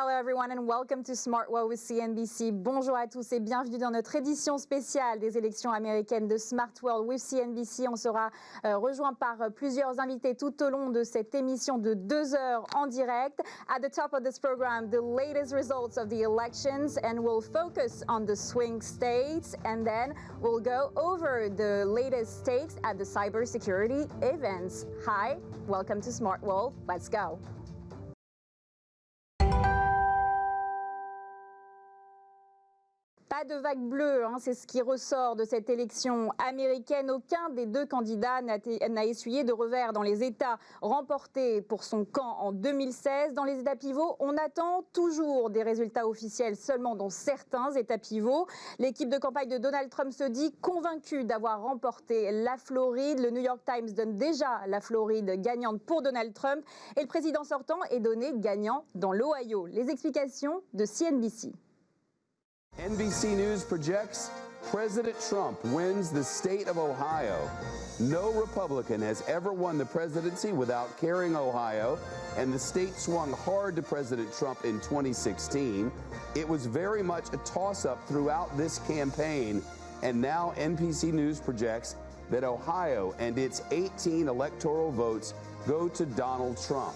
Hello everyone and welcome to Smart World with CNBC. Bonjour à tous et bienvenue dans notre édition spéciale des élections américaines de Smart World with CNBC. On sera rejoint par plusieurs invités tout au long de cette émission de 2 heures en direct. At the top of this program, the latest results of the elections, and we'll focus on the swing states, and then we'll go over the latest stakes at the cybersecurity events. Hi, welcome to Smart World. Let's go. Pas de vague bleue, c'est ce qui ressort de cette élection américaine. Aucun des deux candidats n'a essuyé de revers dans les États remportés pour son camp en 2016. Dans les États pivots, on attend toujours des résultats officiels seulement dans certains États pivots. L'équipe de campagne de Donald Trump se dit convaincue d'avoir remporté la Floride. Le New York Times donne déjà la Floride gagnante pour Donald Trump et le président sortant est donné gagnant dans l'Ohio. Les explications de CNBC. NBC News projects President Trump wins the state of Ohio. No Republican has ever won the presidency without carrying Ohio, and the state swung hard to President Trump in 2016. It was very much a toss-up throughout this campaign, and now NBC News projects that Ohio and its 18 electoral votes go to Donald Trump.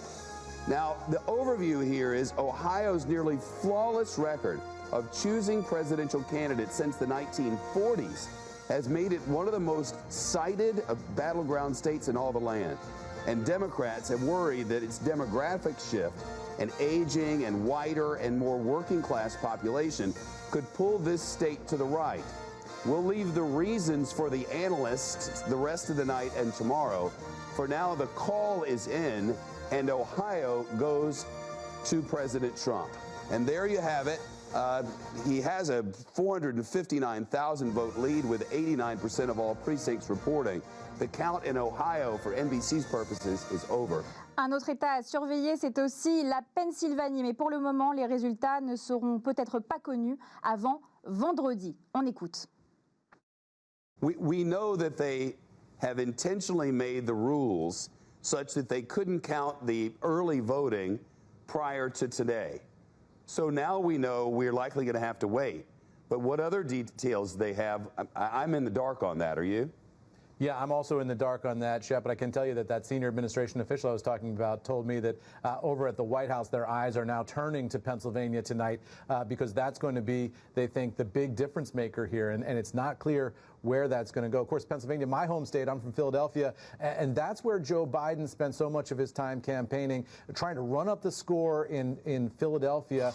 Now, the overview here is Ohio's nearly flawless record of choosing presidential candidates since the 1940s has made it one of the most cited battleground states in all the land. And Democrats have worried that its demographic shift, an aging and whiter and more working class population, could pull this state to the right. We'll leave the reasons for the analysts the rest of the night and tomorrow. For now, the call is in, and Ohio goes to President Trump. And there you have it. He has a 459,000 vote lead with 89% of all precincts reporting. The count in Ohio for NBC's purposes is over. Un autre État à surveiller, c'est aussi la Pennsylvanie. Mais pour le moment, les résultats ne seront peut-être pas connus avant vendredi. On écoute. We know that they have intentionally made the rules such that they couldn't count the early voting prior to today. So now we know we're likely going to have to wait. But what other details they have, I'm in the dark on that. Are you? Yeah, I'm also in the dark on that, Shep, but I can tell you that senior administration official I was talking about told me that over at the White House, their eyes are now turning to Pennsylvania tonight because that's going to be, they think, the big difference maker here. And it's not clear where that's going to go. Of course, Pennsylvania, my home state, I'm from Philadelphia, and that's where Joe Biden spent so much of his time campaigning, trying to run up the score in Philadelphia,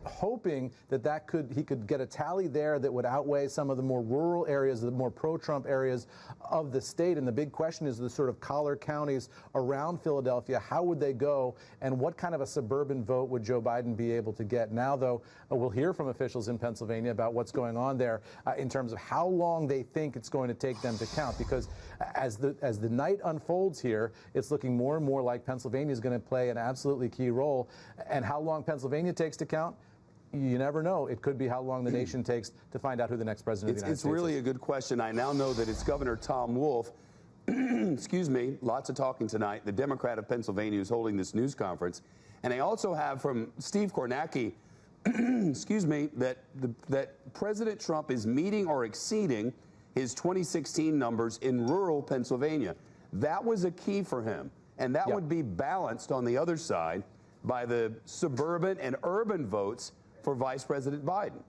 hoping that he could get a tally there that would outweigh some of the more rural areas, the more pro-Trump areas of the state. And the big question is the sort of collar counties around Philadelphia. How would they go, and what kind of a suburban vote would Joe Biden be able to get? Now, though, we'll hear from officials in Pennsylvania about what's going on there in terms of how long they think it's going to take them to count, because as the night unfolds here, it's looking more and more like Pennsylvania is going to play an absolutely key role. And how long Pennsylvania takes to count, you never know. It could be how long the nation takes to find out who the next president of the United States is. It's really a good question. I now know that it's Governor Tom Wolf, excuse me, lots of talking tonight, the Democrat of Pennsylvania, who's holding this news conference. And I also have from Steve Kornacki, excuse me, that President Trump is meeting or exceeding his 2016 numbers in rural Pennsylvania. That was a key for him. And that would be balanced on the other side by the suburban and urban votes for Vice President Biden.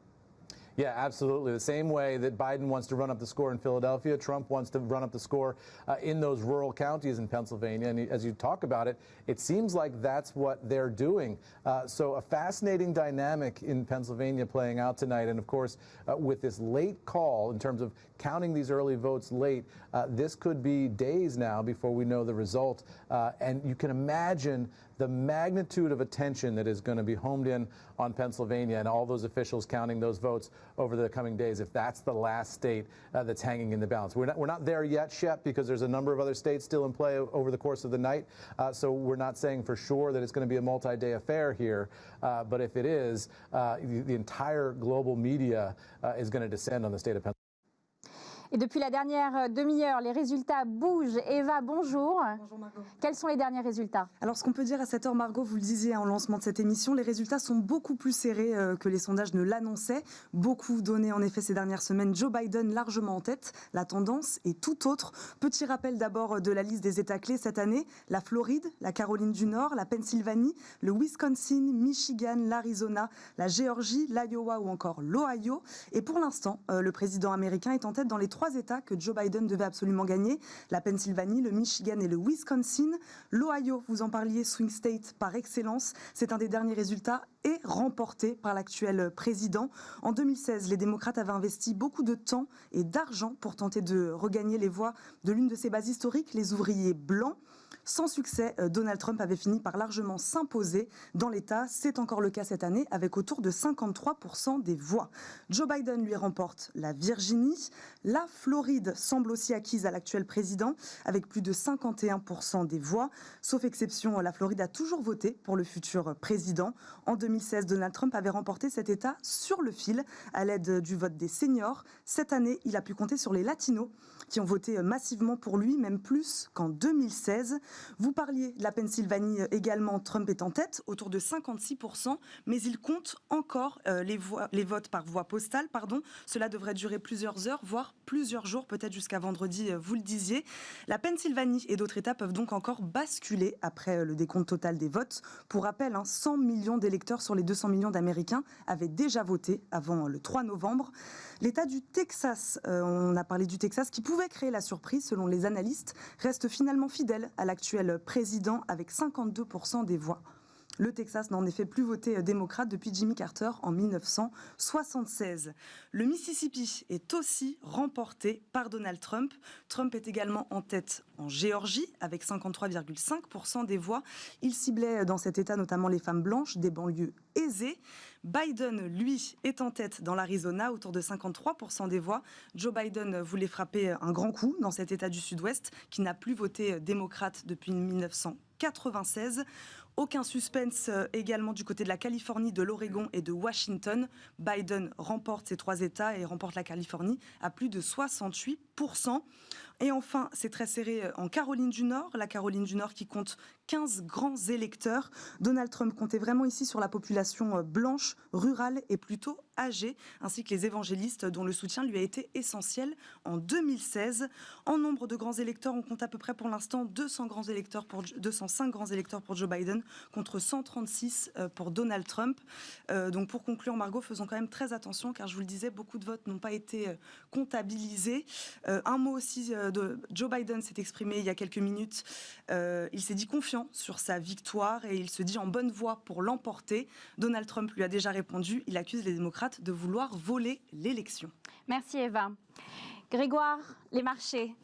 Yeah, absolutely. The same way that Biden wants to run up the score in Philadelphia, Trump wants to run up the score in those rural counties in Pennsylvania. And as you talk about it, it seems like that's what they're doing. So a fascinating dynamic in Pennsylvania playing out tonight. And of course, with this late call in terms of counting these early votes late, this could be days now before we know the result. And you can imagine the magnitude of attention that is going to be homed in on Pennsylvania and all those officials counting those votes over the coming days, if that's the last state that's hanging in the balance. We're not there yet, Shep, because there's a number of other states still in play over the course of the night. So we're not saying for sure that it's going to be a multi-day affair here. But if it is, the entire global media is going to descend on the state of Pennsylvania. Et depuis la dernière demi-heure, les résultats bougent. Eva, bonjour. Bonjour Margot. Quels sont les derniers résultats? Alors ce qu'on peut dire à cette heure, Margot, vous le disiez en lancement de cette émission, les résultats sont beaucoup plus serrés que les sondages ne l'annonçaient. Beaucoup donné en effet ces dernières semaines. Joe Biden largement en tête. La tendance est tout autre. Petit rappel d'abord de la liste des États clés cette année. La Floride, la Caroline du Nord, la Pennsylvanie, le Wisconsin, Michigan, l'Arizona, la Géorgie, l'Iowa ou encore l'Ohio. Et pour l'instant, le président américain est en tête dans les 3 États que Joe Biden devait absolument gagner, la Pennsylvanie, le Michigan et le Wisconsin. L'Ohio, vous en parliez, swing state par excellence, c'est un des derniers résultats et remporté par l'actuel président. En 2016, les démocrates avaient investi beaucoup de temps et d'argent pour tenter de regagner les voix de l'une de ses bases historiques, les ouvriers blancs. Sans succès, Donald Trump avait fini par largement s'imposer dans l'État. C'est encore le cas cette année, avec autour de 53% des voix. Joe Biden lui remporte la Virginie. La Floride semble aussi acquise à l'actuel président, avec plus de 51% des voix. Sauf exception, la Floride a toujours voté pour le futur président. En 2016, Donald Trump avait remporté cet État sur le fil, à l'aide du vote des seniors. Cette année, il a pu compter sur les latinos, qui ont voté massivement pour lui, même plus qu'en 2016. Vous parliez de la Pennsylvanie également, Trump est en tête, autour de 56%, mais il compte encore les votes par voie postale. Cela devrait durer plusieurs heures, voire plusieurs jours, peut-être jusqu'à vendredi, vous le disiez. La Pennsylvanie et d'autres États peuvent donc encore basculer après le décompte total des votes. Pour rappel, 100 millions d'électeurs sur les 200 millions d'Américains avaient déjà voté avant le 3 novembre. L'État du Texas, on a parlé du Texas, qui pouvait créer la surprise selon les analystes, reste finalement fidèle à l'actuel président avec 52% des voix. Le Texas n'a en effet plus voté démocrate depuis Jimmy Carter en 1976. Le Mississippi est aussi remporté par Donald Trump. Trump est également en tête en Géorgie avec 53,5% des voix. Il ciblait dans cet État notamment les femmes blanches des banlieues aisées. Biden, lui, est en tête dans l'Arizona, autour de 53% des voix. Joe Biden voulait frapper un grand coup dans cet État du Sud-Ouest qui n'a plus voté démocrate depuis 1996. Aucun suspense également du côté de la Californie, de l'Oregon et de Washington. Biden remporte ces 3 États et remporte la Californie à plus de 68%. Et enfin, c'est très serré en Caroline du Nord. La Caroline du Nord qui compte 15 grands électeurs. Donald Trump comptait vraiment ici sur la population blanche, rurale et plutôt âgée, ainsi que les évangélistes dont le soutien lui a été essentiel en 2016. En nombre de grands électeurs, on compte à peu près pour l'instant 205 grands électeurs pour Joe Biden contre 136 pour Donald Trump. Donc pour conclure, Margot, faisons quand même très attention car je vous le disais, beaucoup de votes n'ont pas été comptabilisés. Un mot aussi de Joe Biden s'est exprimé il y a quelques minutes. Il s'est dit confiant sur sa victoire et il se dit en bonne voie pour l'emporter. Donald Trump lui a déjà répondu. Il accuse les démocrates de vouloir voler l'élection. Merci Eva. Grégoire, les marchés.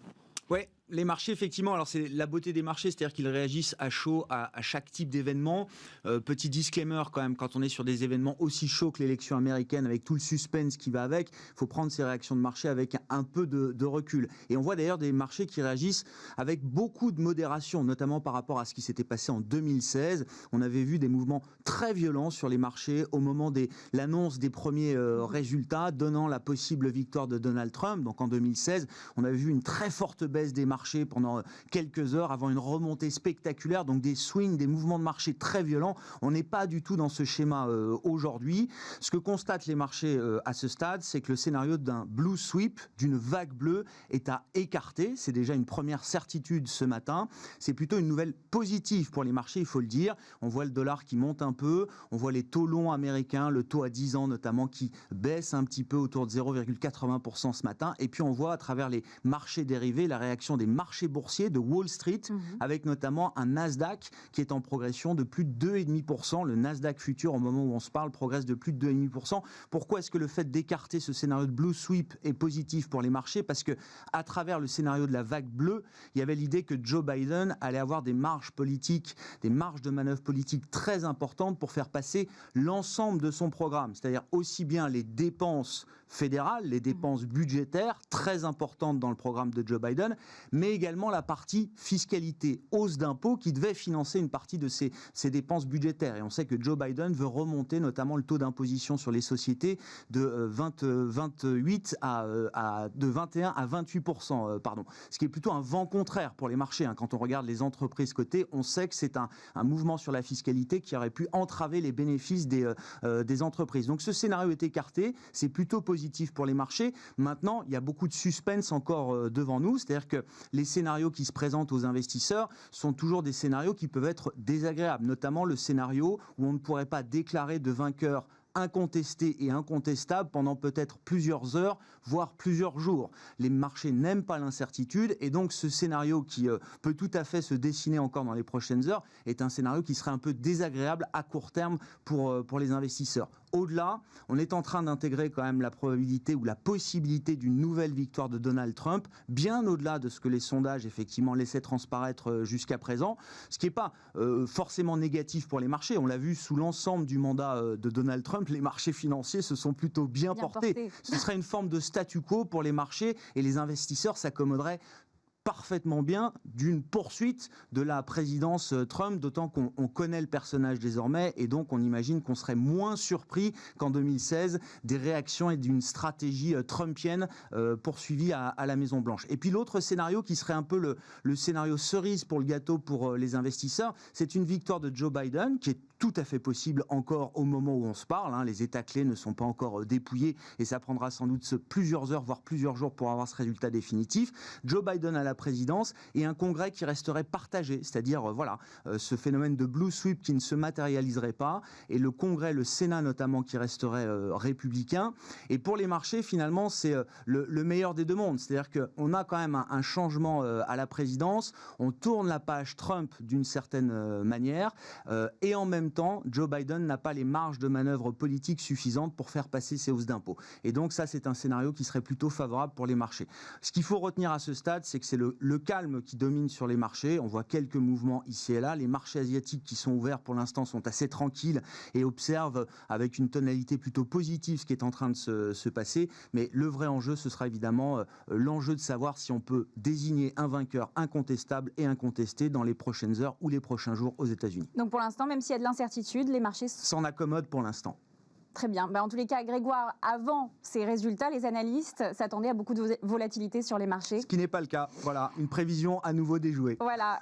Ouais, les marchés, effectivement, alors c'est la beauté des marchés, c'est-à-dire qu'ils réagissent à chaud à chaque type d'événement. Petit disclaimer quand même, quand on est sur des événements aussi chauds que l'élection américaine, avec tout le suspense qui va avec, il faut prendre ces réactions de marché avec un peu de recul. Et on voit d'ailleurs des marchés qui réagissent avec beaucoup de modération, notamment par rapport à ce qui s'était passé en 2016. On avait vu des mouvements très violents sur les marchés au moment de l'annonce des premiers résultats, donnant la possible victoire de Donald Trump. Donc en 2016, on avait vu une très forte baisse des marchés pendant quelques heures avant une remontée spectaculaire, donc des swings, des mouvements de marché très violents. On n'est pas du tout dans ce schéma aujourd'hui. Ce que constatent les marchés à ce stade, c'est que le scénario d'un blue sweep, d'une vague bleue, est à écarter. C'est déjà une première certitude ce matin. C'est plutôt une nouvelle positive pour les marchés, il faut le dire. On voit le dollar qui monte un peu, on voit les taux longs américains, le taux à 10 ans notamment, qui baisse un petit peu autour de 0,80% ce matin. Et puis on voit à travers les marchés dérivés la réaction des marchés boursiers de Wall Street, avec notamment un Nasdaq qui est en progression de plus de 2,5%. Le Nasdaq futur, au moment où on se parle, progresse de plus de 2,5%. Pourquoi est-ce que le fait d'écarter ce scénario de blue sweep est positif pour les marchés? Parce que à travers le scénario de la vague bleue, il y avait l'idée que Joe Biden allait avoir des marges politiques, des marges de manœuvre politiques très importantes pour faire passer l'ensemble de son programme, c'est-à-dire aussi bien les dépenses fédérales, les dépenses budgétaires très importantes dans le programme de Joe Biden, mais également la partie fiscalité, hausse d'impôts qui devait financer une partie de ces dépenses budgétaires. Et on sait que Joe Biden veut remonter notamment le taux d'imposition sur les sociétés de 28 de 21 à 28%, pardon. Ce qui est plutôt un vent contraire pour les marchés. Quand on regarde les entreprises cotées, on sait que c'est un mouvement sur la fiscalité qui aurait pu entraver les bénéfices des entreprises. Donc ce scénario est écarté, c'est plutôt positif pour les marchés. Maintenant, il y a beaucoup de suspense encore devant nous, c'est-à-dire que les scénarios qui se présentent aux investisseurs sont toujours des scénarios qui peuvent être désagréables, notamment le scénario où on ne pourrait pas déclarer de vainqueur incontesté et incontestable pendant peut-être plusieurs heures, voire plusieurs jours. Les marchés n'aiment pas l'incertitude et donc ce scénario qui peut tout à fait se dessiner encore dans les prochaines heures est un scénario qui serait un peu désagréable à court terme pour les investisseurs. Au-delà, on est en train d'intégrer quand même la probabilité ou la possibilité d'une nouvelle victoire de Donald Trump, bien au-delà de ce que les sondages effectivement laissaient transparaître jusqu'à présent, ce qui n'est pas forcément négatif pour les marchés. On l'a vu sous l'ensemble du mandat de Donald Trump, les marchés financiers se sont plutôt bien portés. Ce serait une forme de statu quo pour les marchés et les investisseurs s'accommoderaient parfaitement bien d'une poursuite de la présidence Trump, d'autant qu'on connaît le personnage désormais et donc on imagine qu'on serait moins surpris qu'en 2016 des réactions et d'une stratégie trumpienne poursuivie à la Maison-Blanche. Et puis l'autre scénario qui serait un peu le scénario cerise pour le gâteau pour les investisseurs, c'est une victoire de Joe Biden qui est tout à fait possible encore au moment où on se parle. Les États clés ne sont pas encore dépouillés et ça prendra sans doute plusieurs heures, voire plusieurs jours pour avoir ce résultat définitif. Joe Biden à la présidence et un congrès qui resterait partagé, c'est-à-dire ce phénomène de blue sweep qui ne se matérialiserait pas et le congrès, le Sénat notamment qui resterait républicain. Et pour les marchés, finalement, c'est le meilleur des deux mondes. C'est-à-dire qu'on a quand même un changement à la présidence, on tourne la page Trump d'une certaine manière et en même temps, Joe Biden n'a pas les marges de manœuvre politiques suffisantes pour faire passer ces hausses d'impôts. Et donc ça, c'est un scénario qui serait plutôt favorable pour les marchés. Ce qu'il faut retenir à ce stade, c'est que c'est le calme qui domine sur les marchés. On voit quelques mouvements ici et là. Les marchés asiatiques qui sont ouverts pour l'instant sont assez tranquilles et observent avec une tonalité plutôt positive ce qui est en train de se passer. Mais le vrai enjeu, ce sera évidemment l'enjeu de savoir si on peut désigner un vainqueur incontestable et incontesté dans les prochaines heures ou les prochains jours aux États-Unis. Donc pour l'instant, même s'il y a de l'incertitude, les marchés s'en accommodent pour l'instant. Très bien. En tous les cas, Grégoire, avant ces résultats, les analystes s'attendaient à beaucoup de volatilité sur les marchés. Ce qui n'est pas le cas. Voilà, une prévision à nouveau déjouée. Voilà.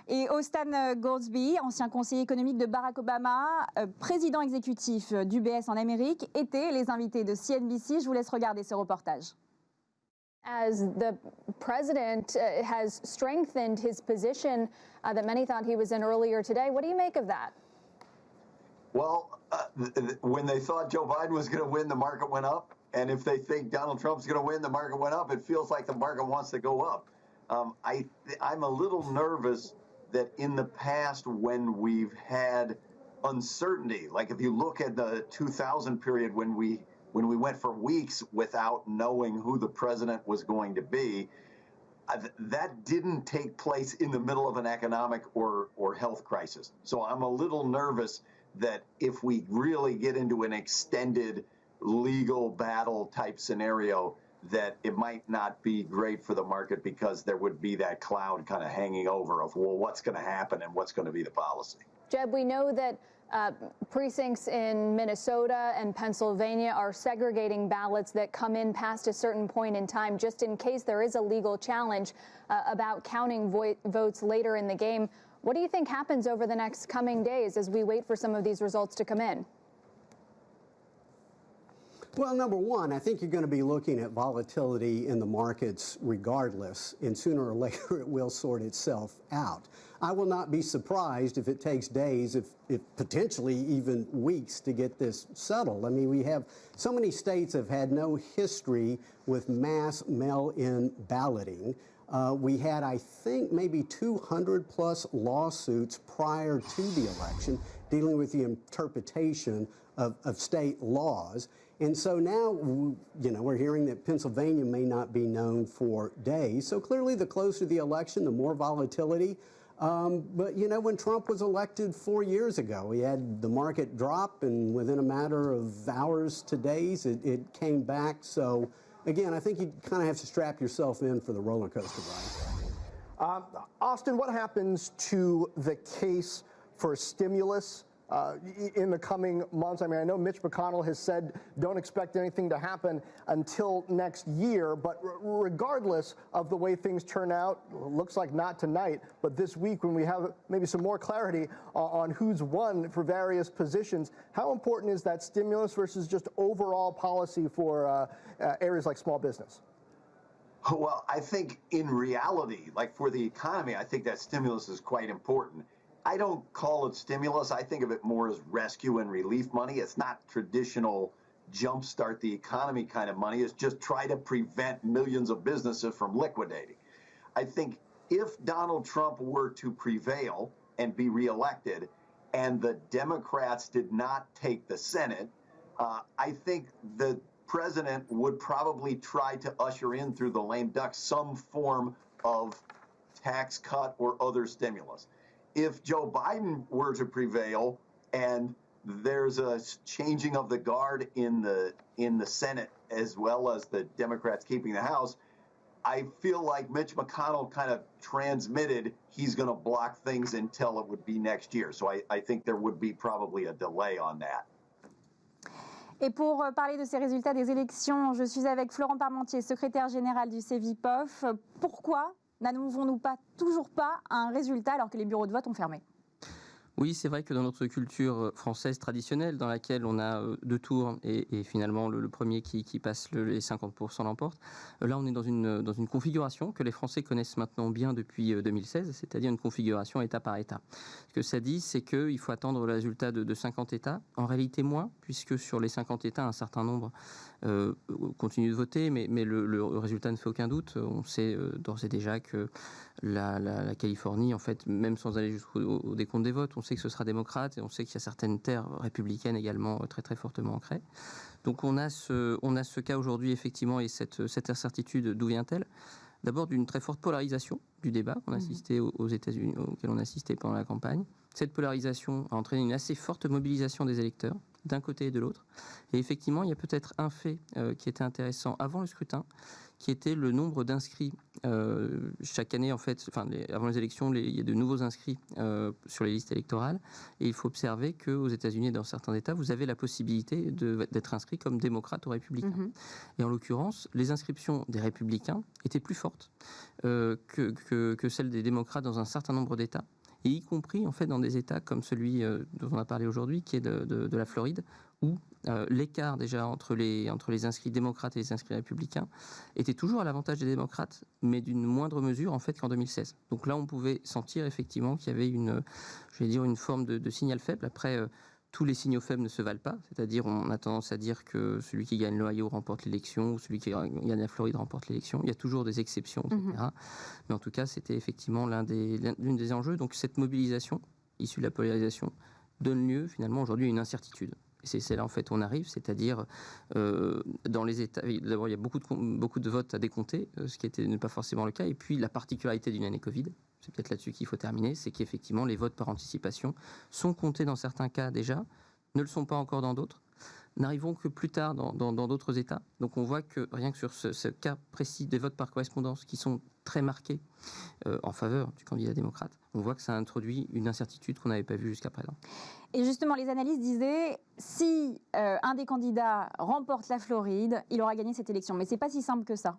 Et Austan Goolsbee, ancien conseiller économique de Barack Obama, président exécutif d'UBS en Amérique, étaient les invités de CNBC. Je vous laisse regarder ce reportage. As the president has strengthened his position that many thought he was in earlier today, what do you make of that? Well, when they thought Joe Biden was going to win, the market went up. And if they think Donald Trump's going to win, the market went up. It feels like the market wants to go up. I'm a little nervous that in the past when we've had uncertainty, like if you look at the 2000 period when we went for weeks without knowing who the president was going to be, that didn't take place in the middle of an economic or health crisis. So I'm a little nervous that if we really get into an extended legal battle type scenario, that it might not be great for the market because there would be that cloud kind of hanging over of, well, what's going to happen and what's going to be the policy. Jeb, we know that precincts in Minnesota and Pennsylvania are segregating ballots that come in past a certain point in time, just in case there is a legal challenge about counting votes later in the game. What do you think happens over the next coming days as we wait for some of these results to come in? Well, number one, I think you're going to be looking at volatility in the markets regardless, and sooner or later it will sort itself out. I will not be surprised if it takes days, if potentially even weeks to get this settled. I mean, we have so many states have had no history with mass mail-in balloting. We had, I think, maybe 200 plus lawsuits prior to the election dealing with the interpretation of state laws. And so now, we're hearing that Pennsylvania may not be known for days. So clearly, the closer the election, the more volatility. But, when Trump was elected 4 years ago, he had the market drop, and within a matter of hours to days, it came back. So, again, I think you kind of have to strap yourself in for the roller coaster ride. Austin, what happens to the case for stimulus in the coming months? I mean, I know Mitch McConnell has said don't expect anything to happen until next year, but regardless of the way things turn out, looks like not tonight, but this week when we have maybe some more clarity on who's won for various positions, how important is that stimulus versus just overall policy for areas like small business? Well, I think in reality, like for the economy, I think that stimulus is quite important. I don't call it stimulus. I think of it more as rescue and relief money. It's not traditional jumpstart the economy kind of money. It's just try to prevent millions of businesses from liquidating. I think if Donald Trump were to prevail and be reelected and the Democrats did not take the Senate, I think the president would probably try to usher in through the lame duck some form of tax cut or other stimulus. If Joe Biden were to prevail and there's a changing of the guard in the Senate as well as the Democrats keeping the House, I feel like Mitch McConnell kind of transmitted he's going to block things until it would be next year. So I think there would be probably a delay on that. Et pour parler de ces résultats des élections, je suis avec Florent Parmentier, secrétaire général du CEVIPOF. Pourquoi n'avons-nous toujours pas un résultat alors que les bureaux de vote ont fermé? Oui, c'est vrai que dans notre culture française traditionnelle, dans laquelle on a deux tours et finalement le premier qui passe les 50% l'emporte, là on est dans une configuration que les Français connaissent maintenant bien depuis 2016, c'est-à-dire une configuration État par État. Ce que ça dit, c'est qu'il faut attendre le résultat de 50 États, en réalité moins, puisque sur les 50 États, un certain nombre continuent de voter, mais le résultat ne fait aucun doute. On sait d'ores et déjà que la Californie, en fait, même sans aller jusqu'au décompte des votes, on sait que ce sera démocrate et on sait qu'il y a certaines terres républicaines également très très fortement ancrées. Donc on a ce cas aujourd'hui effectivement et cette incertitude, d'où vient-elle? D'abord d'une très forte polarisation du débat qu'on a assisté aux États-Unis, auquel on a assisté pendant la campagne. Cette polarisation a entraîné une assez forte mobilisation des électeurs d'un côté et de l'autre. Et effectivement, il y a peut-être un fait qui était intéressant avant le scrutin, qui était le nombre d'inscrits. Chaque année, en fait, avant les élections, il y a de nouveaux inscrits sur les listes électorales. Et il faut observer qu'aux États-Unis et dans certains États, vous avez la possibilité d'être inscrit comme démocrate ou républicain. Et en l'occurrence, les inscriptions des républicains étaient plus fortes que celles des démocrates dans un certain nombre d'États. Et y compris en fait dans des États comme celui dont on a parlé aujourd'hui, qui est de la Floride, où l'écart déjà entre les inscrits démocrates et les inscrits républicains était toujours à l'avantage des démocrates, mais d'une moindre mesure en fait qu'en 2016. Donc là, on pouvait sentir effectivement qu'il y avait une forme de signal faible. Après, tous les signaux faibles ne se valent pas, c'est-à-dire on a tendance à dire que celui qui gagne l'Ohio remporte l'élection, ou celui qui gagne la Floride remporte l'élection. Il y a toujours des exceptions, etc. Mais en tout cas, c'était effectivement l'un des enjeux. Donc cette mobilisation, issue de la polarisation, donne lieu finalement aujourd'hui à une incertitude. Et c'est là en fait où on arrive, c'est-à-dire dans les États, d'abord il y a beaucoup de votes à décompter, ce qui n'est pas forcément le cas, et puis la particularité d'une année Covid, c'est peut-être là-dessus qu'il faut terminer, c'est qu'effectivement les votes par anticipation sont comptés dans certains cas déjà, ne le sont pas encore dans d'autres, n'arriveront que plus tard dans d'autres États. Donc on voit que rien que sur ce cas précis des votes par correspondance qui sont très marqués en faveur du candidat démocrate, on voit que ça introduit une incertitude qu'on n'avait pas vue jusqu'à présent. Et justement, les analystes disaient, si un des candidats remporte la Floride, il aura gagné cette élection. Mais ce n'est pas si simple que ça.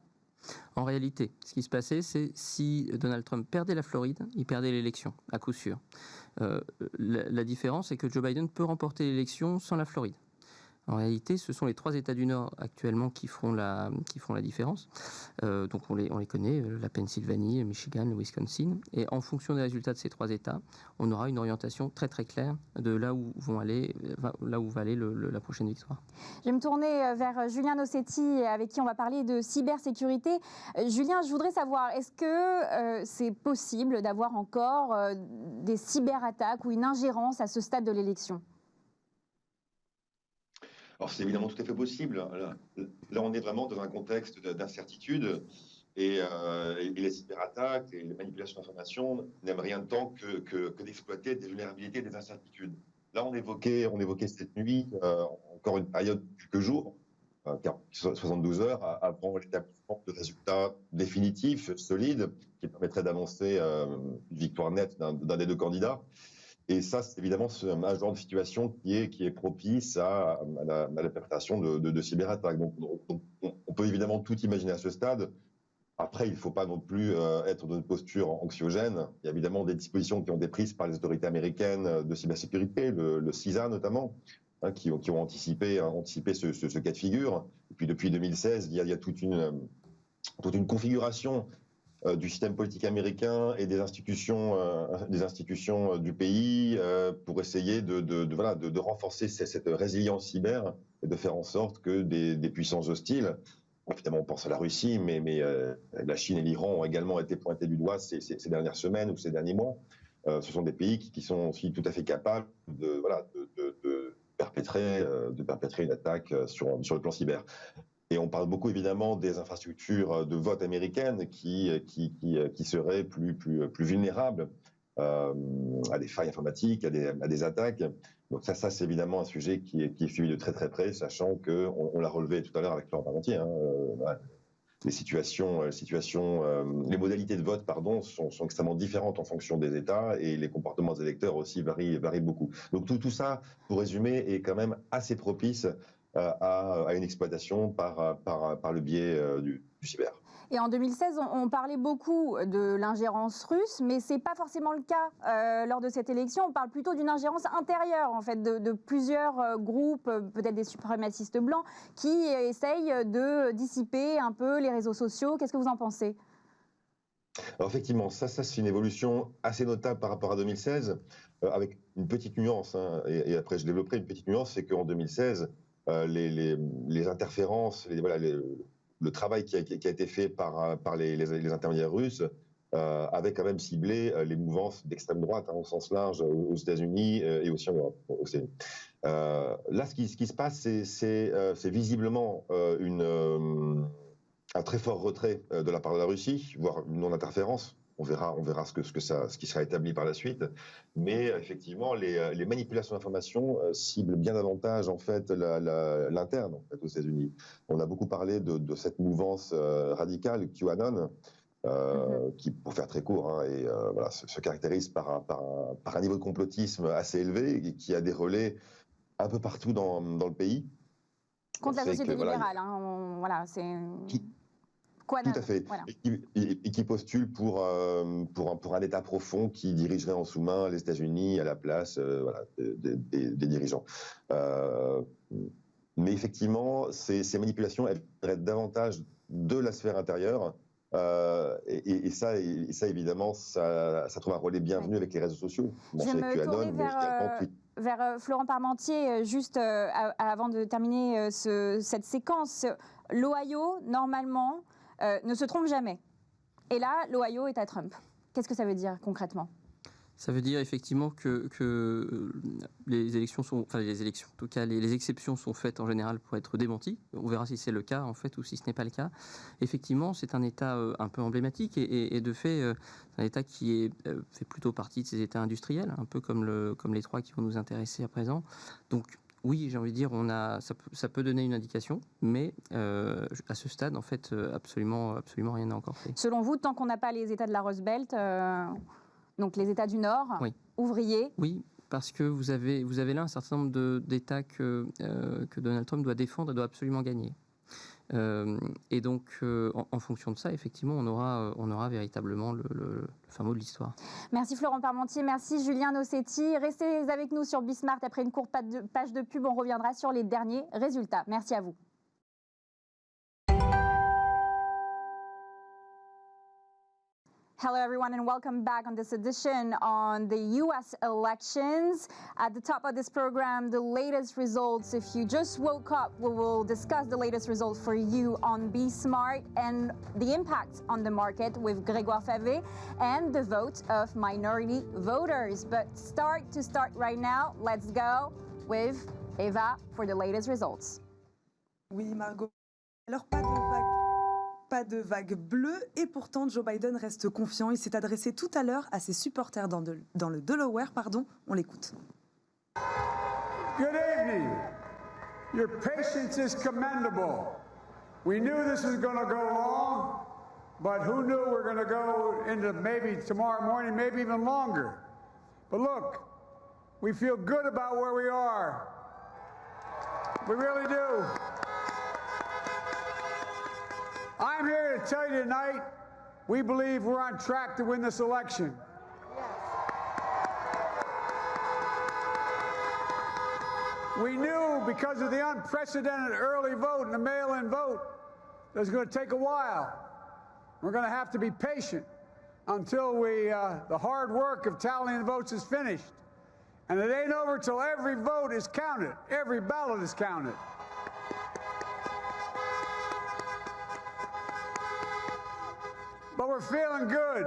En réalité, ce qui se passait, c'est si Donald Trump perdait la Floride, il perdait l'élection, à coup sûr. La différence, c'est que Joe Biden peut remporter l'élection sans la Floride. En réalité, ce sont les 3 États du Nord actuellement qui font la différence. Donc on les connaît, la Pennsylvanie, le Michigan, le Wisconsin. Et en fonction des résultats de ces 3 États, on aura une orientation très très claire de là où va aller la prochaine victoire. Je vais me tourner vers Julien Nossetti, avec qui on va parler de cybersécurité. Julien, je voudrais savoir, est-ce que c'est possible d'avoir encore des cyberattaques ou une ingérence à ce stade de l'élection ? Alors c'est évidemment tout à fait possible. Là, on est vraiment dans un contexte d'incertitude et les cyberattaques et les manipulations d'informations n'aiment rien de tant que d'exploiter des vulnérabilités et des incertitudes. Là, on évoquait cette nuit encore une période de quelques jours 72 heures avant l'établissement de résultats définitifs, solides, qui permettraient d'annoncer une victoire nette d'un des deux candidats. Et ça, c'est évidemment un genre de situation qui est propice à la perpétration de cyberattaques. Donc, on peut évidemment tout imaginer à ce stade. Après, il ne faut pas non plus être dans une posture anxiogène. Il y a évidemment des dispositions qui ont été prises par les autorités américaines de cybersécurité, le CISA notamment, qui ont anticipé ce cas de figure. Et puis depuis 2016, il y a toute une configuration du système politique américain et des institutions du pays pour essayer de renforcer cette résilience cyber et de faire en sorte que des puissances hostiles, évidemment on pense à la Russie, mais la Chine et l'Iran ont également été pointés du doigt ces dernières semaines ou ces derniers mois. Ce sont des pays qui sont aussi tout à fait capables de perpétrer une attaque sur le plan cyber. Et on parle beaucoup évidemment des infrastructures de vote américaines qui seraient plus vulnérables à des failles informatiques, à des attaques. Donc ça c'est évidemment un sujet qui est suivi de très très près, sachant qu'on l'a relevé tout à l'heure avec Florent Parmentier. Les modalités de vote, sont extrêmement différentes en fonction des États et les comportements des électeurs aussi varient beaucoup. Donc tout ça, pour résumer, est quand même assez propice à une exploitation par le biais du cyber. Et en 2016, on parlait beaucoup de l'ingérence russe, mais ce n'est pas forcément le cas lors de cette élection. On parle plutôt d'une ingérence intérieure, en fait, de plusieurs groupes, peut-être des suprémacistes blancs, qui essayent de dissiper un peu les réseaux sociaux. Qu'est-ce que vous en pensez ? Alors effectivement, ça c'est une évolution assez notable par rapport à 2016, avec une petite nuance, et après je développerai une petite nuance, c'est qu'en 2016, les interférences, le travail qui a été fait par les intermédiaires russes avait quand même ciblé les mouvances d'extrême droite au sens large aux États-Unis et aussi en Europe. Là, ce qui se passe, c'est visiblement un très fort retrait de la part de la Russie, voire une non-interférence. On verra ce qui sera établi par la suite. Mais effectivement, les manipulations d'informations ciblent bien davantage en fait l'interne aux États-Unis. On a beaucoup parlé de cette mouvance radicale QAnon, qui, pour faire très court, se caractérise par un niveau de complotisme assez élevé et qui a des relais un peu partout dans le pays. Contre la société libérale, c'est... Tout à fait. Voilà. Et qui postule pour un État profond qui dirigerait en sous-main les États-Unis à la place des dirigeants. Mais effectivement, ces manipulations, elles viendraient davantage de la sphère intérieure. Et ça, évidemment, ça trouve un relais bienvenu avec les réseaux sociaux. Je vais me tourner vers Florent Parmentier, juste avant de terminer cette séquence. L'Ohio, normalement, ne se trompe jamais. Et là, l'Ohio est à Trump. Qu'est-ce que ça veut dire concrètement ? Ça veut dire effectivement que les élections en tout cas, les exceptions sont faites en général pour être démenties. On verra si c'est le cas en fait ou si ce n'est pas le cas. Effectivement, c'est un État un peu emblématique et de fait, c'est un État qui fait plutôt partie de ces États industriels, un peu comme les trois qui vont nous intéresser à présent. Donc oui, j'ai envie de dire, ça peut donner une indication, mais à ce stade, en fait, absolument rien n'a encore fait. Selon vous, tant qu'on n'a pas les États de la Rust Belt, donc les États du Nord, oui. Ouvriers. Oui, parce que vous avez là un certain nombre d'États que Donald Trump doit défendre et doit absolument gagner. Et donc, en fonction de ça, effectivement, on aura véritablement le fin mot de l'histoire. Merci Florent Parmentier, merci Julien Nossetti. Restez avec nous sur Bismart. Après une courte page de pub, on reviendra sur les derniers résultats. Merci à vous. Hello, everyone, and welcome back on this edition on the U.S. elections. At the top of this program, the latest results. If you just woke up, we will discuss the latest results for you on Be Smart and the impact on the market with Grégoire Favé and the vote of minority voters. But to start right now, let's go with Eva for the latest results. Oui, Margot. Alors, pas de vague bleue et pourtant Joe Biden reste confiant. Il s'est adressé tout à l'heure à ses supporters dans le Delaware. On l'écoute. Good evening. Your patience is commendable. We knew this was going to go long, but who knew we're going to go into maybe tomorrow morning, maybe even longer. But look, we feel good about where we are. We really do. I'm here to tell you tonight, we believe we're on track to win this election. We knew because of the unprecedented early vote and the mail-in vote that it was going to take a while. We're going to have to be patient until the hard work of tallying the votes is finished. And it ain't over till every vote is counted, every ballot is counted. But we're feeling good.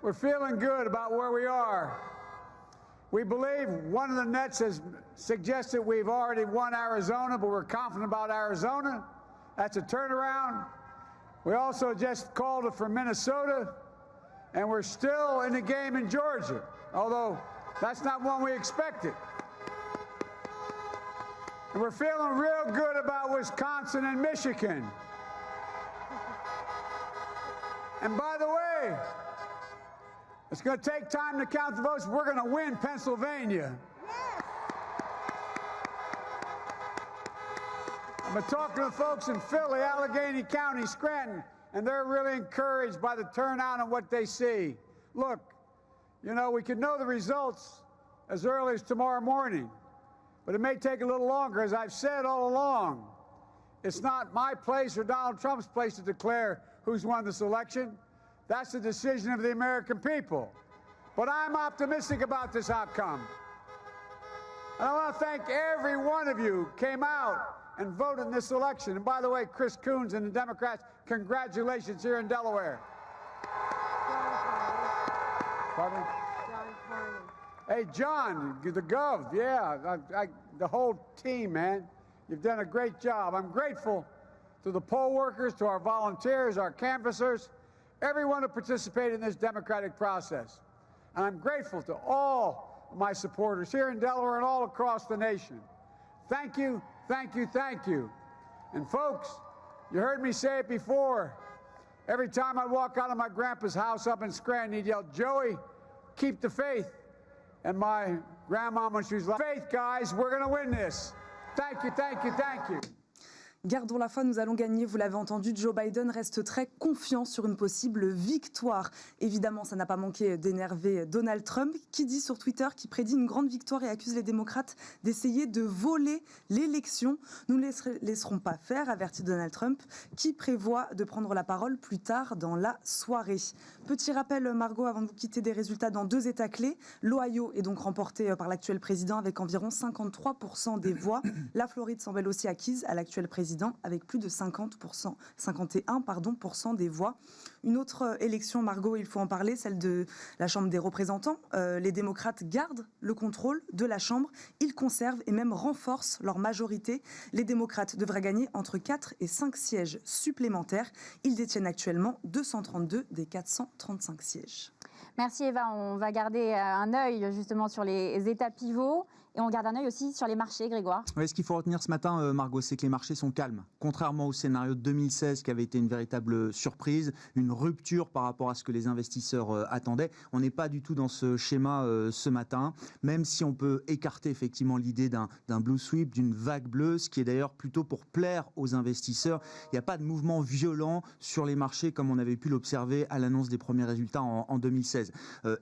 We're feeling good about where we are. We believe one of the nets has suggested we've already won Arizona, but we're confident about Arizona. That's a turnaround. We also just called it for Minnesota, and we're still in the game in Georgia, although that's not one we expected. And we're feeling real good about Wisconsin and Michigan. And by the way, it's going to take time to count the votes. We're going to win Pennsylvania. I've been talking to folks in Philly, Allegheny County, Scranton, and they're really encouraged by the turnout and what they see. Look, you know, we could know the results as early as tomorrow morning, but it may take a little longer. As I've said all along, it's not my place or Donald Trump's place to declare who's won this election. That's the decision of the American people. But I'm optimistic about this outcome. And I want to thank every one of you who came out and voted in this election. And by the way, Chris Coons and the Democrats, congratulations here in Delaware. Pardon? Hey, John, the Gov, yeah, the whole team, man. You've done a great job. I'm grateful to the poll workers, to our volunteers, our canvassers, everyone who participated in this democratic process. And I'm grateful to all of my supporters here in Delaware and all across the nation. Thank you, thank you, thank you. And folks, you heard me say it before. Every time I walk out of my grandpa's house up in Scranton, he'd yell, "Joey, keep the faith." And my grandma, when she was like, "Faith, guys, we're going to win this." Thank you, thank you, thank you. Gardons la foi, nous allons gagner, vous l'avez entendu, Joe Biden reste très confiant sur une possible victoire. Évidemment, ça n'a pas manqué d'énerver Donald Trump, qui dit sur Twitter qu'il prédit une grande victoire et accuse les démocrates d'essayer de voler l'élection. Nous ne laisserons pas faire, avertit Donald Trump, qui prévoit de prendre la parole plus tard dans la soirée. Petit rappel, Margot, avant de vous quitter, des résultats dans 2 États clés. L'Ohio est donc remporté par l'actuel président avec environ 53% des voix. La Floride semble elle aussi acquise à l'actuel président avec plus de 51% des voix. Une autre élection, Margot, il faut en parler, celle de la Chambre des représentants. Les démocrates gardent le contrôle de la Chambre. Ils conservent et même renforcent leur majorité. Les démocrates devraient gagner entre 4 et 5 sièges supplémentaires. Ils détiennent actuellement 232 des 435 sièges. Merci Eva, on va garder un œil justement sur les états pivots et on garde un œil aussi sur les marchés, Grégoire. Oui, ce qu'il faut retenir ce matin, Margot, c'est que les marchés sont calmes. Contrairement au scénario de 2016 qui avait été une véritable surprise, une rupture par rapport à ce que les investisseurs attendaient. On n'est pas du tout dans ce schéma ce matin, même si on peut écarter effectivement l'idée d'un blue sweep, d'une vague bleue, ce qui est d'ailleurs plutôt pour plaire aux investisseurs. Il n'y a pas de mouvement violent sur les marchés comme on avait pu l'observer à l'annonce des premiers résultats en 2016.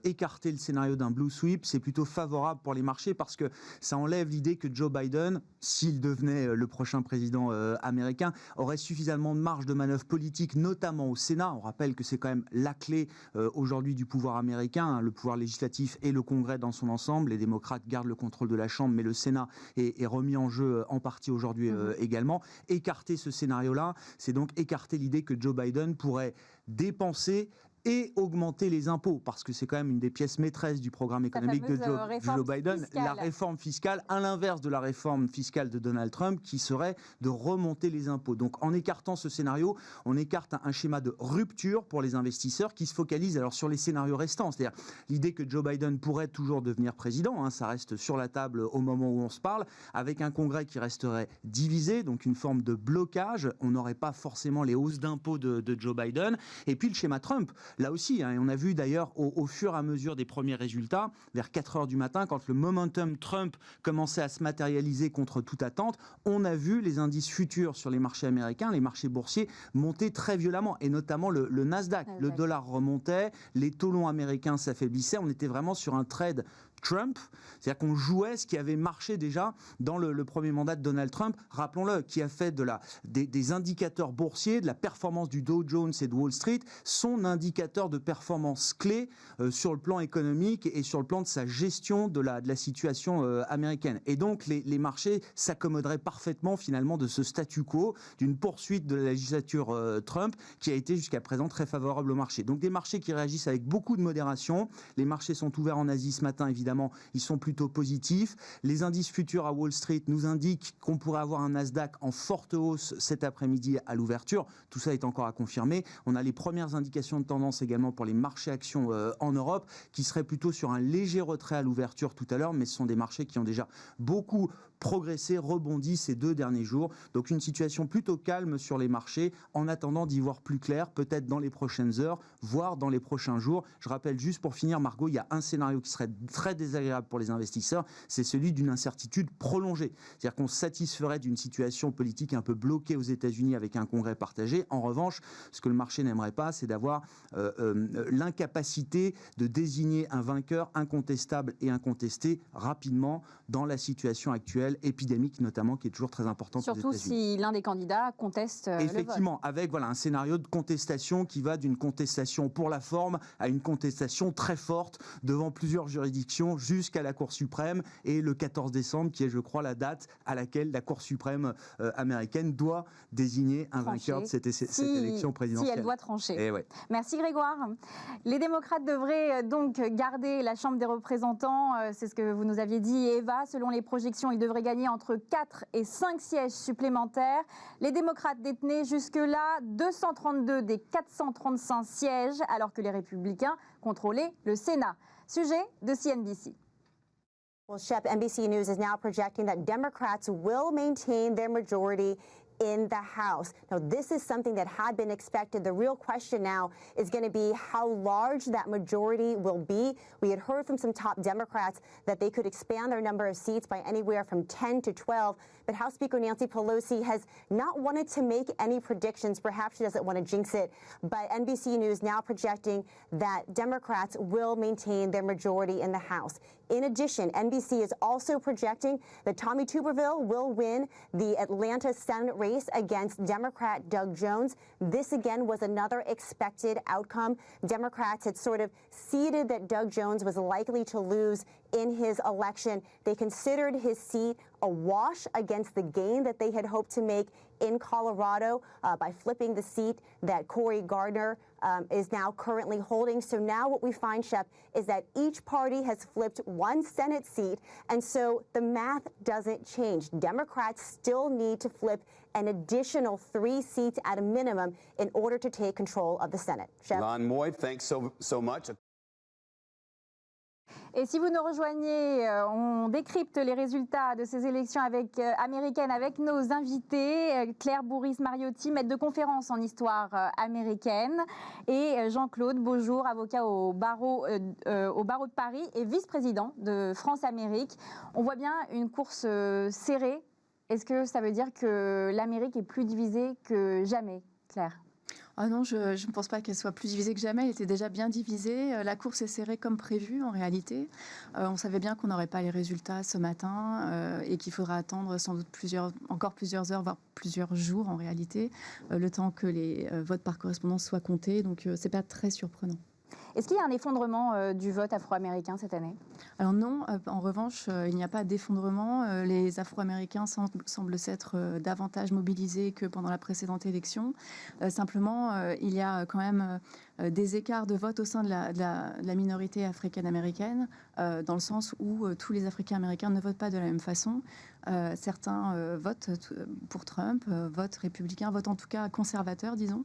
Écarter le scénario d'un blue sweep, c'est plutôt favorable pour les marchés parce que ça enlève l'idée que Joe Biden, s'il devenait le prochain président américain, aurait suffisamment de marge de manœuvre politique, notamment au Sénat. On rappelle que c'est quand même la clé aujourd'hui du pouvoir américain, hein, le pouvoir législatif et le Congrès dans son ensemble. Les démocrates gardent le contrôle de la Chambre, mais le Sénat est remis en jeu en partie aujourd'hui également. Écarter ce scénario-là, c'est donc écarter l'idée que Joe Biden pourrait dépenser et augmenter les impôts, parce que c'est quand même une des pièces maîtresses du programme économique de Joe Biden, la réforme fiscale, à l'inverse de la réforme fiscale de Donald Trump, qui serait de remonter les impôts. Donc en écartant ce scénario, on écarte un schéma de rupture pour les investisseurs qui se focalisent alors sur les scénarios restants, c'est-à-dire l'idée que Joe Biden pourrait toujours devenir président, ça reste sur la table au moment où on se parle, avec un Congrès qui resterait divisé, donc une forme de blocage, on n'aurait pas forcément les hausses d'impôts de Joe Biden, et puis le schéma Trump, là aussi, et on a vu d'ailleurs au fur et à mesure des premiers résultats, vers 4 heures du matin, quand le momentum Trump commençait à se matérialiser contre toute attente, on a vu les indices futurs sur les marchés américains, les marchés boursiers, monter très violemment, et notamment le Nasdaq. Le dollar remontait, les taux longs américains s'affaiblissaient, on était vraiment sur un trade Trump, c'est-à-dire qu'on jouait ce qui avait marché déjà dans le premier mandat de Donald Trump, rappelons-le, qui a fait des indicateurs boursiers, de la performance du Dow Jones et de Wall Street, son indicateur de performance clé sur le plan économique et sur le plan de sa gestion de la situation américaine. Et donc les marchés s'accommoderaient parfaitement finalement de ce statu quo, d'une poursuite de la législature Trump qui a été jusqu'à présent très favorable au marché. Donc des marchés qui réagissent avec beaucoup de modération. Les marchés sont ouverts en Asie ce matin, évidemment, ils sont plutôt positifs. Les indices futurs à Wall Street nous indiquent qu'on pourrait avoir un Nasdaq en forte hausse cet après-midi à l'ouverture. Tout ça est encore à confirmer. On a les premières indications de tendance également pour les marchés actions en Europe, qui seraient plutôt sur un léger retrait à l'ouverture tout à l'heure, mais ce sont des marchés qui ont déjà beaucoup progressé, rebondi ces 2 derniers jours. Donc une situation plutôt calme sur les marchés, en attendant d'y voir plus clair, peut-être dans les prochaines heures, voire dans les prochains jours. Je rappelle juste pour finir, Margot, il y a un scénario qui serait très désagréable pour les investisseurs, c'est celui d'une incertitude prolongée. C'est-à-dire qu'on se satisferait d'une situation politique un peu bloquée aux États-Unis avec un congrès partagé. En revanche, ce que le marché n'aimerait pas, c'est d'avoir l'incapacité de désigner un vainqueur incontestable et incontesté rapidement dans la situation actuelle, épidémique notamment, qui est toujours très importante aux États-Unis. Surtout si l'un des candidats conteste effectivement, le vote. avec un scénario de contestation qui va d'une contestation pour la forme à une contestation très forte devant plusieurs juridictions jusqu'à la Cour suprême, et le 14 décembre qui est, je crois, la date à laquelle la Cour suprême américaine doit désigner un vainqueur de cette élection présidentielle. Si elle doit trancher. Et ouais. Merci Grégoire. Les démocrates devraient donc garder la Chambre des représentants, c'est ce que vous nous aviez dit, Eva. Selon les projections, ils devraient gagner entre 4 et 5 sièges supplémentaires. Les démocrates détenaient jusque-là 232 des 435 sièges, alors que les républicains contrôlaient le Sénat. Sujet de CNBC. Well, Shep, NBC News is now projecting that Democrats will maintain their majority in the House. Now, this is something that had been expected. The real question now is going to be how large that majority will be. We had heard from some top Democrats that they could expand their number of seats by anywhere from 10 to 12. But House Speaker Nancy Pelosi has not wanted to make any predictions. Perhaps she doesn't want to jinx it. But NBC News now projecting that Democrats will maintain their majority in the House. In addition, NBC is also projecting that Tommy Tuberville will win the Atlanta Senate race against Democrat Doug Jones. This, again, was another expected outcome. Democrats had sort of ceded that Doug Jones was likely to lose in his election. They considered his seat a wash against the gain that they had hoped to make in Colorado by flipping the seat that Cory Gardner is now currently holding. So now what we find, Shep, is that each party has flipped one Senate seat, and so the math doesn't change. Democrats still need to flip an additional 3 seats at a minimum in order to take control of the Senate. Shep? Lon Moy, thanks so much. Et si vous nous rejoignez, on décrypte les résultats de ces élections américaines avec nos invités, Claire Bourris-Mariotti, maître de conférence en histoire américaine, et Jean-Claude Beaujour, avocat au barreau de Paris et vice-président de France-Amérique. On voit bien une course serrée. Est-ce que ça veut dire que l'Amérique est plus divisée que jamais, Claire ? Ah non, je ne pense pas qu'elle soit plus divisée que jamais. Elle était déjà bien divisée. La course est serrée comme prévu, en réalité. On savait bien qu'on n'aurait pas les résultats ce matin et qu'il faudra attendre sans doute encore plusieurs heures, voire plusieurs jours, en réalité, le temps que les votes par correspondance soient comptés. Donc, ce n'est pas très surprenant. Est-ce qu'il y a un effondrement du vote afro-américain cette année ? Alors non, en revanche, il n'y a pas d'effondrement. Les Afro-Américains semblent s'être davantage mobilisés que pendant la précédente élection. Simplement, il y a quand même des écarts de vote au sein de la minorité africaine-américaine, dans le sens où tous les Africains-américains ne votent pas de la même façon. Certains votent pour Trump, votent républicains, votent en tout cas conservateurs, disons,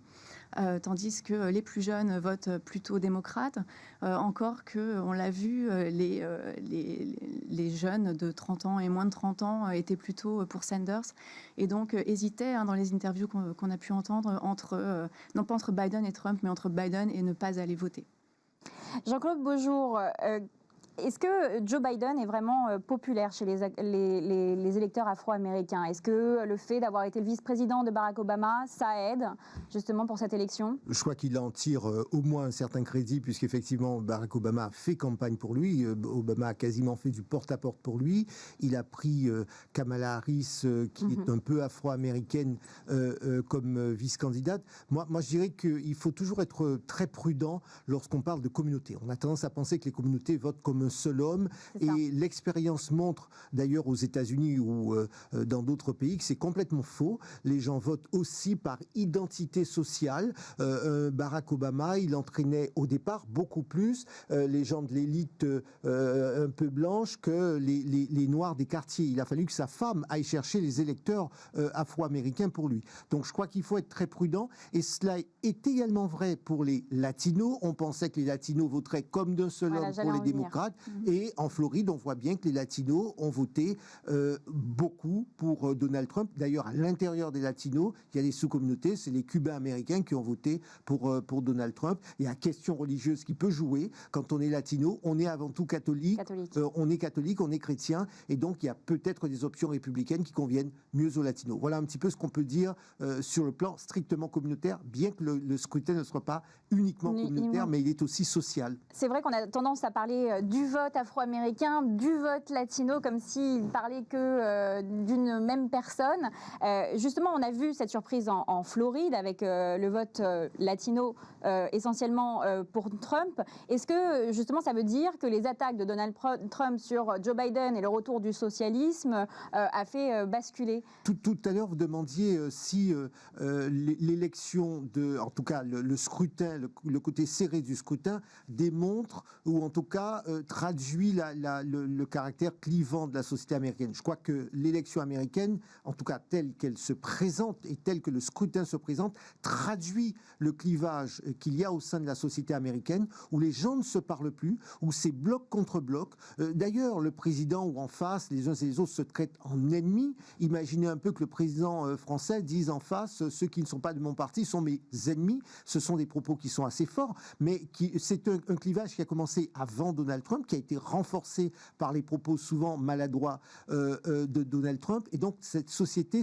tandis que les plus jeunes votent plutôt démocrates. Encore que, on l'a vu, les jeunes de 30 ans et moins de 30 ans étaient plutôt pour Sanders, et donc hésitaient dans les interviews qu'on a pu entendre non pas entre Biden et Trump, mais entre Biden et ne pas aller voter. Jean-Claude Beaujour, est-ce que Joe Biden est vraiment populaire chez les électeurs afro-américains? Est-ce que le fait d'avoir été le vice-président de Barack Obama, ça aide justement pour cette élection? Je crois qu'il en tire au moins un certain crédit, puisqu'effectivement Barack Obama a fait campagne pour lui. Obama a quasiment fait du porte-à-porte pour lui. Il a pris Kamala Harris, qui est un peu afro-américaine, comme vice-candidate. Moi, je dirais qu'il faut toujours être très prudent lorsqu'on parle de communauté. On a tendance à penser que les communautés votent comme un seul homme, et l'expérience montre d'ailleurs aux États-Unis ou dans d'autres pays que c'est complètement faux. Les gens votent aussi par identité sociale. Barack Obama, il entraînait au départ beaucoup plus les gens de l'élite un peu blanche que les noirs des quartiers. Il a fallu que sa femme aille chercher les électeurs afro-américains pour lui. Donc je crois qu'il faut être très prudent, et cela est également vrai pour les latinos. On pensait que les latinos voteraient comme d'un seul homme pour les démocrates. Et en Floride, on voit bien que les latinos ont voté beaucoup pour Donald Trump. D'ailleurs, à l'intérieur des latinos, il y a des sous-communautés, c'est les Cubains américains qui ont voté pour Donald Trump. Il y a une question religieuse qui peut jouer. Quand on est latino, on est avant tout catholique. On est catholique, on est chrétien, et donc il y a peut-être des options républicaines qui conviennent mieux aux latinos. Voilà un petit peu ce qu'on peut dire sur le plan strictement communautaire, bien que le scrutin ne soit pas uniquement communautaire, mais il est aussi social. C'est vrai qu'on a tendance à parler du vote afro-américain, du vote latino, comme s'il ne parlait que d'une même personne. Justement, on a vu cette surprise en Floride avec le vote latino essentiellement pour Trump. Est-ce que justement ça veut dire que les attaques de Donald Trump sur Joe Biden et le retour du socialisme a fait basculer? Tout à l'heure, vous demandiez si l'élection, en tout cas le scrutin, le côté serré du scrutin démontre, ou en tout cas traduit le caractère clivant de la société américaine. Je crois que l'élection américaine, en tout cas telle qu'elle se présente et telle que le scrutin se présente, traduit le clivage qu'il y a au sein de la société américaine, où les gens ne se parlent plus, où c'est bloc contre bloc. D'ailleurs, le président ou en face, les uns et les autres se traitent en ennemis. Imaginez un peu que le président français dise en face, ceux qui ne sont pas de mon parti sont mes ennemis. Ce sont des propos qui sont assez forts, mais c'est un clivage qui a commencé avant Donald Trump, qui a été renforcé par les propos souvent maladroits de Donald Trump, et donc cette société,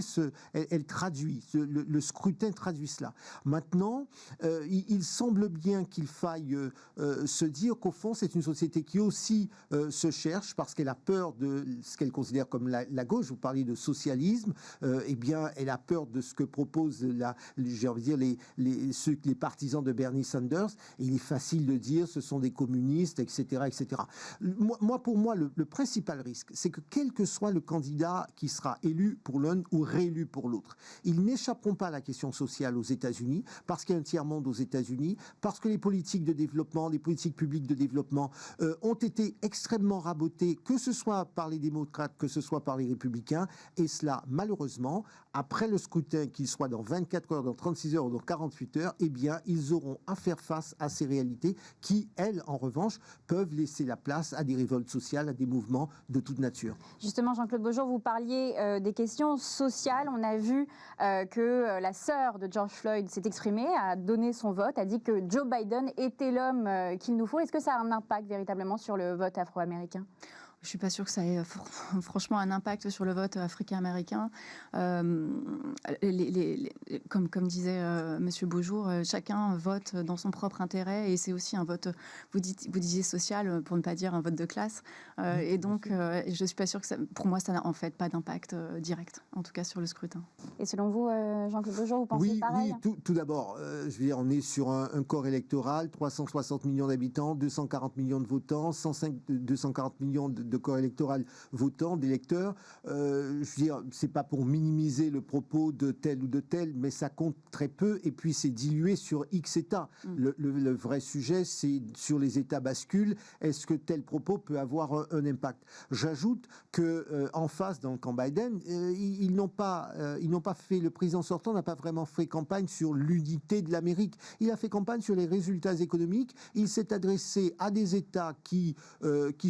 elle traduit, le scrutin traduit cela. Maintenant, il semble bien qu'il faille se dire qu'au fond, c'est une société qui aussi se cherche, parce qu'elle a peur de ce qu'elle considère comme la gauche. Vous parliez de socialisme, eh bien, elle a peur de ce que proposent j'ai envie de dire les partisans de Bernie Sanders, et il est facile de dire ce sont des communistes, etc., etc. Pour moi, le principal risque, c'est que quel que soit le candidat qui sera élu pour l'un ou réélu pour l'autre, ils n'échapperont pas à la question sociale aux États-Unis, parce qu'il y a un tiers-monde aux États-Unis, parce que les politiques de développement, les politiques publiques de développement ont été extrêmement rabotées, que ce soit par les démocrates, que ce soit par les républicains, et cela, malheureusement, après le scrutin, qu'il soit dans 24 heures, dans 36 heures ou dans 48 heures, eh bien, ils auront à faire face à ces réalités qui, elles, en revanche, peuvent laisser la place à des révoltes sociales, à des mouvements de toute nature. Justement, Jean-Claude Beaujour, vous parliez des questions sociales. On a vu que la sœur de George Floyd s'est exprimée, a donné son vote, a dit que Joe Biden était l'homme qu'il nous faut. Est-ce que ça a un impact véritablement sur le vote afro-américain ? Je ne suis pas sûre que ça ait franchement un impact sur le vote africain-américain. Comme disait M. Beaujour, chacun vote dans son propre intérêt, et c'est aussi un vote, vous disiez social, pour ne pas dire un vote de classe. Et donc, je ne suis pas sûre que pour moi, ça n'a en fait pas d'impact direct, en tout cas sur le scrutin. Et selon vous, Jean-Claude Beaujour, vous pensez pareil ? Oui, tout d'abord, je veux dire, on est sur un corps électoral, 360 millions d'habitants, 240 millions de votants, 240 millions de de corps électoral votant, d'électeurs. Je veux dire, c'est pas pour minimiser le propos de tel ou de tel, mais ça compte très peu et puis c'est dilué sur X États. Le vrai sujet, c'est sur les États bascules, est-ce que tel propos peut avoir un impact? J'ajoute que en face, dans le camp Biden, ils n'ont pas fait, le président sortant n'a pas vraiment fait campagne sur l'unité de l'Amérique. Il a fait campagne sur les résultats économiques. Il s'est adressé à des États qui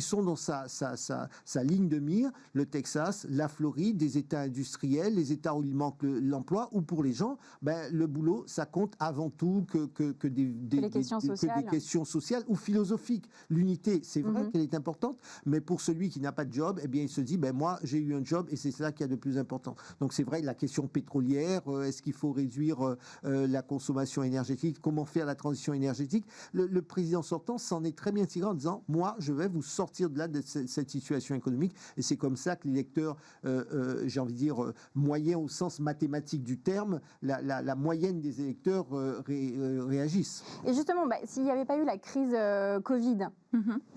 sont dans sa ligne de mire, le Texas, la Floride, des États industriels, les États où il manque l'emploi, où pour les gens, le boulot, ça compte avant tout que des questions sociales ou philosophiques. L'unité, c'est vrai qu'elle est importante, mais pour celui qui n'a pas de job, eh bien, il se dit, moi, j'ai eu un job et c'est cela qui est de plus important. Donc, c'est vrai, la question pétrolière, est-ce qu'il faut réduire la consommation énergétique, comment faire la transition énergétique? Le président sortant s'en est très bien tiré en disant, moi, je vais vous sortir de là, de cette situation économique, et c'est comme ça que l'électeur, j'ai envie de dire, moyen au sens mathématique du terme, la moyenne des électeurs réagissent. Et justement, s'il n'y avait pas eu la crise Covid,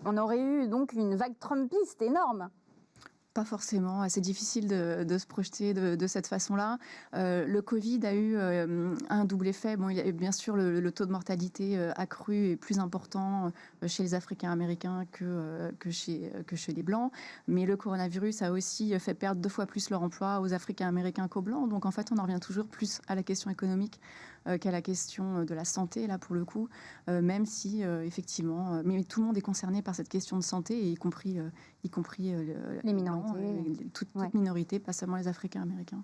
on aurait eu donc une vague trumpiste énorme. Pas forcément, assez difficile de se projeter de cette façon-là. Le Covid a eu un double effet. Bon, il y a bien sûr le taux de mortalité accru et plus important chez les Africains-Américains que chez les Blancs. Mais le coronavirus a aussi fait perdre 2 fois plus leur emploi aux Africains-Américains qu'aux Blancs. Donc en fait, on en revient toujours plus à la question économique qu'à la question de la santé, là, pour le coup. Même si, effectivement, mais tout le monde est concerné par cette question de santé, et y compris les minorités. Toute minorité, pas seulement les Africains-Américains.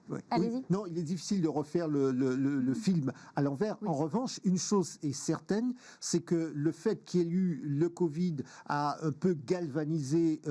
Ouais. Oui. Non, il est difficile de refaire le film à l'envers. Oui. En revanche, une chose est certaine, c'est que le fait qu'il y ait eu le Covid a un peu galvanisé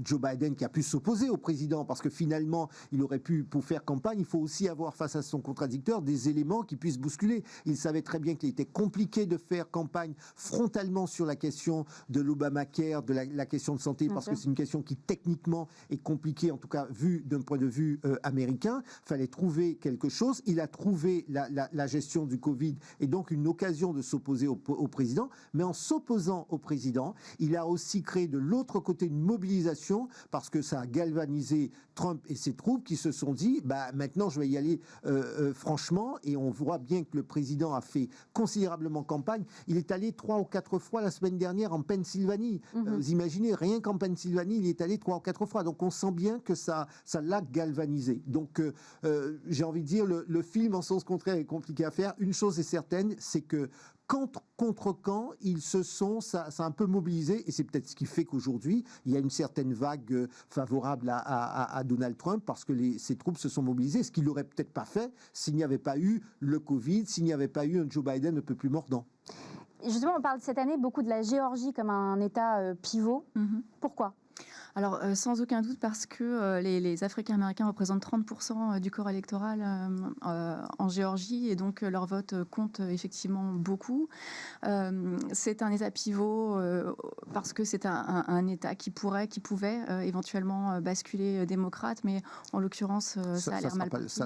Joe Biden, qui a pu s'opposer au président, parce que finalement, il aurait pu, pour faire campagne, il faut aussi avoir face à son contradicteur des éléments qui puissent bousculer. Il savait très bien qu'il était compliqué de faire campagne frontalement sur la question de l'Obamacare, de la question de santé, parce que c'est une question qui techniquement est compliquée, en tout cas vue d'un point de vue américain. Fallait trouver quelque chose. Il a trouvé la gestion du Covid et donc une occasion de s'opposer au président. Mais en s'opposant au président, il a aussi créé de l'autre côté une mobilisation, parce que ça a galvanisé Trump et ses troupes qui se sont dit, maintenant je vais y aller franchement. Et on voit bien que le président a fait considérablement campagne. Il est allé 3 ou 4 fois la semaine dernière en Pennsylvanie. Vous imaginez, rien qu'en Pennsylvanie, il est allé 3 ou 4 fois. Donc on sent bien que ça l'a galvanisé. Donc j'ai envie de dire, le film en sens contraire est compliqué à faire. Une chose est certaine, c'est que contre camp, ils se sont, ça a un peu mobilisé, et c'est peut-être ce qui fait qu'aujourd'hui, il y a une certaine vague favorable à Donald Trump, parce que ses troupes se sont mobilisées, ce qu'il n'aurait peut-être pas fait s'il n'y avait pas eu le Covid, s'il n'y avait pas eu un Joe Biden un peu plus mordant. Justement, on parle cette année beaucoup de la Géorgie comme un État pivot. Pourquoi ? Alors, sans aucun doute, parce que les Africains-Américains représentent 30% du corps électoral en Géorgie, et donc leur vote compte effectivement beaucoup. C'est un État pivot parce que c'est un État qui pouvait éventuellement basculer démocrate, mais en l'occurrence, ça a l'air mal parti.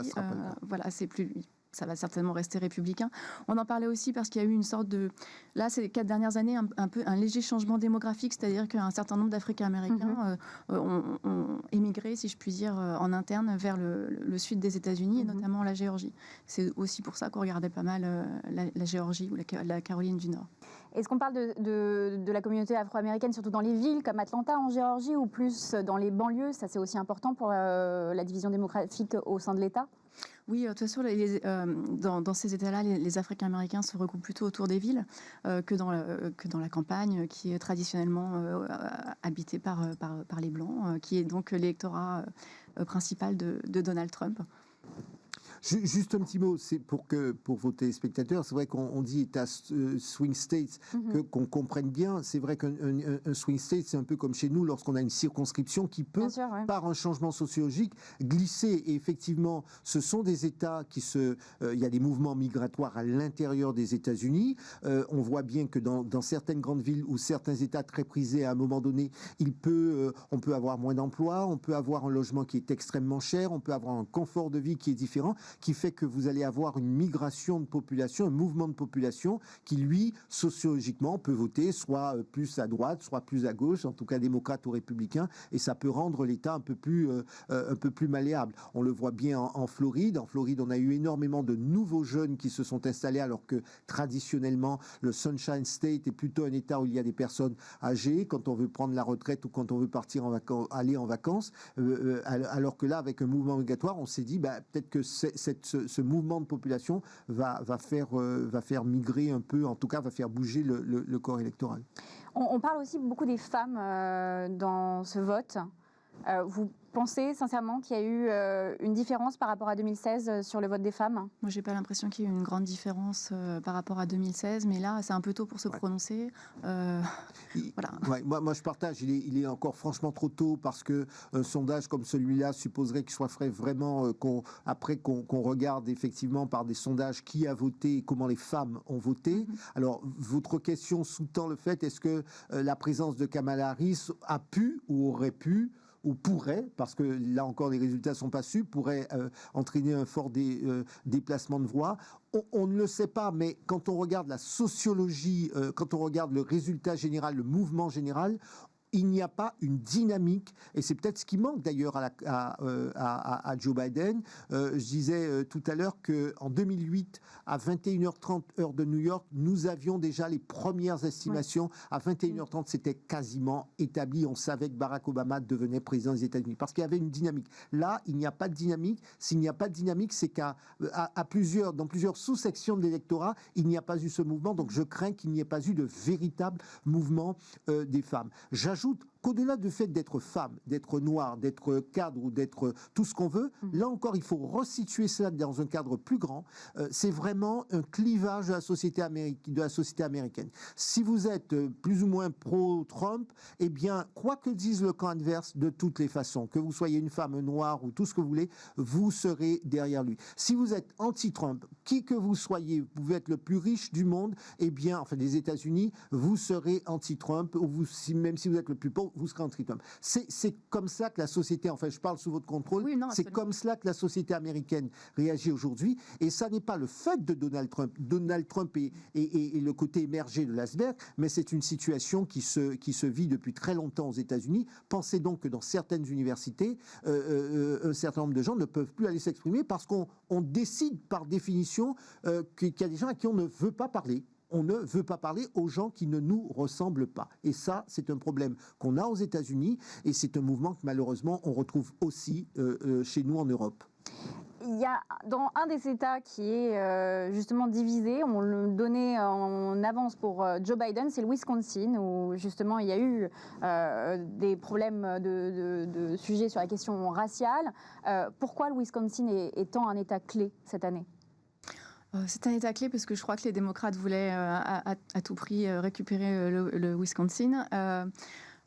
Voilà, c'est plus... Ça va certainement rester républicain. On en parlait aussi parce qu'il y a eu une sorte de... Là, ces 4 dernières années, un léger changement démographique, c'est-à-dire qu'un certain nombre d'Africains-Américains ont émigré, si je puis dire, en interne vers le sud des États-Unis, et notamment la Géorgie. C'est aussi pour ça qu'on regardait pas mal la Géorgie ou la Caroline du Nord. Est-ce qu'on parle de la communauté afro-américaine, surtout dans les villes comme Atlanta en Géorgie, ou plus dans les banlieues? Ça, c'est aussi important pour la division démographique au sein de l'État? Oui, de toute façon, dans ces États-là, les Africains-Américains se regroupent plutôt autour des villes que dans la campagne, qui est traditionnellement habitée par les Blancs, qui est donc l'électorat principal de Donald Trump. Juste un petit mot, c'est pour vos téléspectateurs, c'est vrai qu'on dit État swing states, qu'on comprenne bien. C'est vrai qu'un swing state, c'est un peu comme chez nous lorsqu'on a une circonscription qui peut, par un changement sociologique, glisser. Et effectivement, ce sont des États il y a des mouvements migratoires à l'intérieur des États-Unis. On voit bien que dans certaines grandes villes ou certains États très prisés, à un moment donné, on peut avoir moins d'emplois, on peut avoir un logement qui est extrêmement cher, on peut avoir un confort de vie qui est différent. qui fait que vous allez avoir une migration de population, un mouvement de population qui, lui, sociologiquement, peut voter soit plus à droite, soit plus à gauche, en tout cas démocrate ou républicain, et ça peut rendre l'État un peu plus malléable. On le voit bien en Floride. En Floride, on a eu énormément de nouveaux jeunes qui se sont installés, alors que traditionnellement, le Sunshine State est plutôt un État où il y a des personnes âgées, quand on veut prendre la retraite ou quand on veut partir aller en vacances, alors que là, avec un mouvement migratoire, on s'est dit peut-être que ce mouvement de population va faire migrer un peu, en tout cas va faire bouger le corps électoral. On parle aussi beaucoup des femmes dans ce vote. Vous pensez sincèrement qu'il y a eu une différence par rapport à 2016 sur le vote des femmes ? Moi, j'ai pas l'impression qu'il y ait eu une grande différence par rapport à 2016, mais là, c'est un peu tôt pour se prononcer. Voilà. Ouais, moi, je partage. Il est encore franchement trop tôt parce que un sondage comme celui-là supposerait qu'il soit fait vraiment qu'on regarde effectivement par des sondages qui a voté et comment les femmes ont voté. Alors, votre question sous-tend le fait, est-ce que la présence de Kamala Harris a pu ou aurait pu ou pourrait, parce que là encore les résultats ne sont pas sûrs, pourrait entraîner un fort déplacement de voix. On ne le sait pas, mais quand on regarde la sociologie, quand on regarde le résultat général, le mouvement général, il n'y a pas une dynamique, et c'est peut-être ce qui manque d'ailleurs à Joe Biden. Je disais tout à l'heure qu'en 2008, à 21h30 heure de New York, nous avions déjà les premières estimations. À 21h30, c'était quasiment établi. On savait que Barack Obama devenait président des États-Unis parce qu'il y avait une dynamique. Là, il n'y a pas de dynamique. S'il n'y a pas de dynamique, c'est dans plusieurs sous-sections de l'électorat, il n'y a pas eu ce mouvement. Donc je crains qu'il n'y ait pas eu de véritable mouvement des femmes. J'ajoute qu'au-delà du fait d'être femme, d'être noire, d'être cadre ou d'être tout ce qu'on veut, là encore, il faut resituer cela dans un cadre plus grand. C'est vraiment un clivage de la société américaine. Si vous êtes plus ou moins pro-Trump, eh bien, quoi que dise le camp adverse, de toutes les façons, que vous soyez une femme noire ou tout ce que vous voulez, vous serez derrière lui. Si vous êtes anti-Trump, qui que vous soyez, vous pouvez être le plus riche du monde, eh bien, enfin des États-Unis, vous serez anti-Trump, ou même si vous êtes le plus pauvre, vous serez anti-Trump. C'est comme ça que la société, enfin je parle sous votre contrôle, c'est comme cela que la société américaine réagit aujourd'hui, et ça n'est pas le fait de Donald Trump. Donald Trump est le côté émergé de l'iceberg, mais c'est une situation qui se vit depuis très longtemps aux États-Unis. Pensez donc que dans certaines universités, un certain nombre de gens ne peuvent plus aller s'exprimer parce qu'on décide par définition qu'il y a des gens à qui on ne veut pas parler. On ne veut pas parler aux gens qui ne nous ressemblent pas. Et ça, c'est un problème qu'on a aux États-Unis et c'est un mouvement que malheureusement on retrouve aussi chez nous en Europe. Il y a dans un des États qui est justement divisé, on le donnait en avance pour Joe Biden, c'est le Wisconsin, où justement il y a eu des problèmes de sujets sur la question raciale. Pourquoi le Wisconsin est tant un État clé cette année ? C'est un État clé parce que je crois que les démocrates voulaient à tout prix récupérer le Wisconsin.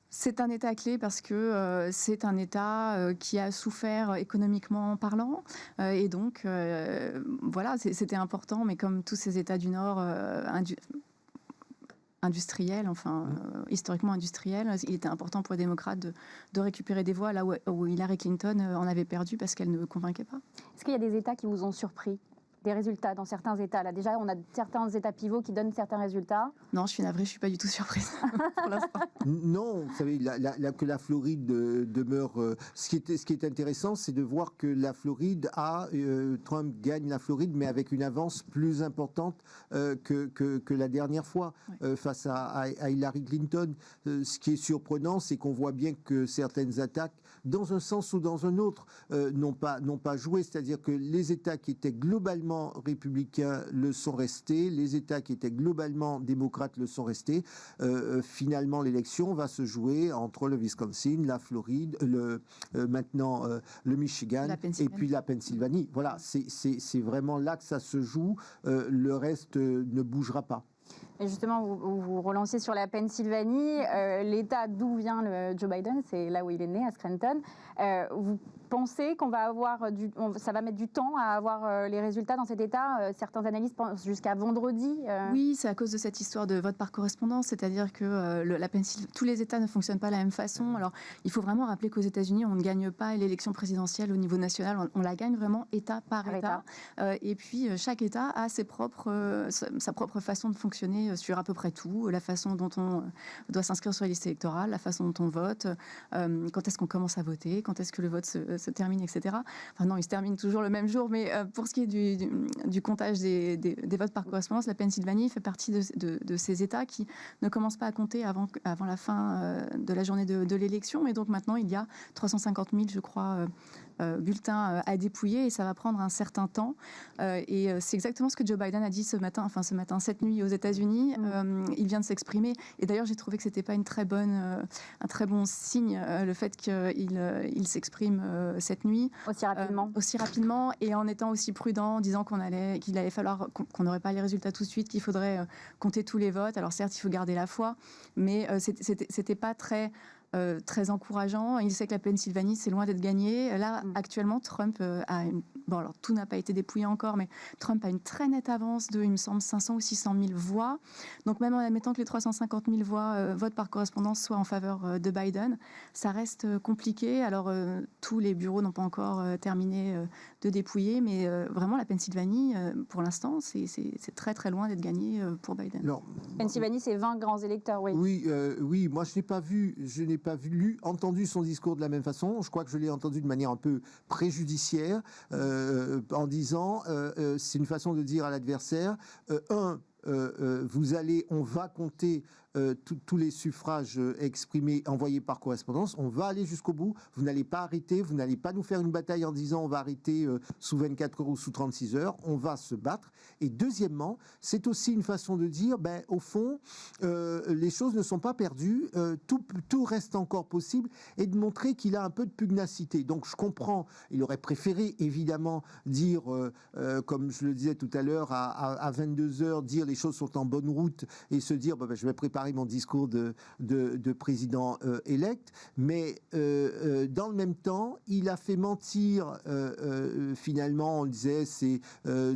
C'est un État clé parce que c'est un État qui a souffert économiquement parlant. Et donc, voilà, c'était important. Mais comme tous ces États du Nord industriels, historiquement industriels, il était important pour les démocrates de récupérer des voix là où Hillary Clinton en avait perdu parce qu'elle ne convainquait pas. Est-ce qu'il y a des États qui vous ont surpris ? Des résultats dans certains États. Là, déjà, on a certains États pivots qui donnent certains résultats. Non, je suis navrée, je ne suis pas du tout surprise pour l'instant. Non, vous savez, que la Floride demeure... ce qui est intéressant, c'est de voir que la Floride Trump gagne la Floride, mais avec une avance plus importante que la dernière fois face à Hillary Clinton. Ce qui est surprenant, c'est qu'on voit bien que certaines attaques, dans un sens ou dans un autre, n'ont pas joué. C'est-à-dire que les États qui étaient globalement républicains le sont restés, les États qui étaient globalement démocrates le sont restés. Finalement, l'élection va se jouer entre le Wisconsin, la Floride, maintenant le Michigan et puis la Pennsylvanie. Voilà, c'est vraiment là que ça se joue. Le reste ne bougera pas. Et justement, vous relancez sur la Pennsylvanie, l'État d'où vient Joe Biden, c'est là où il est né, à Scranton. Vous pensez qu'on va avoir ça va mettre du temps à avoir les résultats dans cet État? Certains analystes pensent jusqu'à vendredi. Oui, c'est à cause de cette histoire de vote par correspondance, c'est-à-dire que tous les États ne fonctionnent pas de la même façon. Alors, il faut vraiment rappeler qu'aux États-Unis, on ne gagne pas l'élection présidentielle au niveau national, on la gagne vraiment État par État. Et puis, chaque État a sa propre façon de fonctionner sur à peu près tout, la façon dont on doit s'inscrire sur les listes électorales, la façon dont on vote, quand est-ce qu'on commence à voter, quand est-ce que le vote se termine, etc. Enfin non, il se termine toujours le même jour, mais pour ce qui est du comptage des votes par correspondance, la Pennsylvanie fait partie de ces États qui ne commencent pas à compter avant la fin de la journée de l'élection. Et donc maintenant, il y a 350 000, je crois, bulletins à dépouiller et ça va prendre un certain temps. Et c'est exactement ce que Joe Biden a dit cette nuit aux États-Unis. Il vient de s'exprimer. Et d'ailleurs, j'ai trouvé que c'était pas un très bon signe le fait qu'il s'exprime cette nuit aussi rapidement et en étant aussi prudent, en disant qu'il allait falloir qu'on n'aurait pas les résultats tout de suite, qu'il faudrait compter tous les votes. Alors certes, il faut garder la foi, mais c'était pas très encourageant. Il sait que la Pennsylvanie, c'est loin d'être gagné. Là, actuellement, Trump alors tout n'a pas été dépouillé encore, mais Trump a une très nette avance de, il me semble, 500 ou 600 000 voix. Donc même en admettant que les 350 000 votes par correspondance soient en faveur de Biden, ça reste compliqué. Alors tous les bureaux n'ont pas encore terminé de dépouiller, mais vraiment la Pennsylvanie, pour l'instant, c'est très très loin d'être gagné pour Biden. Alors, Pennsylvanie, c'est 20 grands électeurs, oui. Oui, moi je n'ai pas entendu son discours de la même façon. Je crois que je l'ai entendu de manière un peu préjudiciaire, en disant c'est une façon de dire à l'adversaire on va compter tous les suffrages exprimés, envoyés par correspondance, on va aller jusqu'au bout, vous n'allez pas arrêter, vous n'allez pas nous faire une bataille en disant on va arrêter sous 24 heures ou sous 36 heures, on va se battre. Et deuxièmement, c'est aussi une façon de dire, au fond, les choses ne sont pas perdues, tout reste encore possible, et de montrer qu'il a un peu de pugnacité. Donc je comprends, il aurait préféré évidemment dire, comme je le disais tout à l'heure, à 22 heures, dire les choses sont en bonne route et se dire je vais préparer mon discours de président élect, mais dans le même temps il a fait mentir finalement, on le disait c'est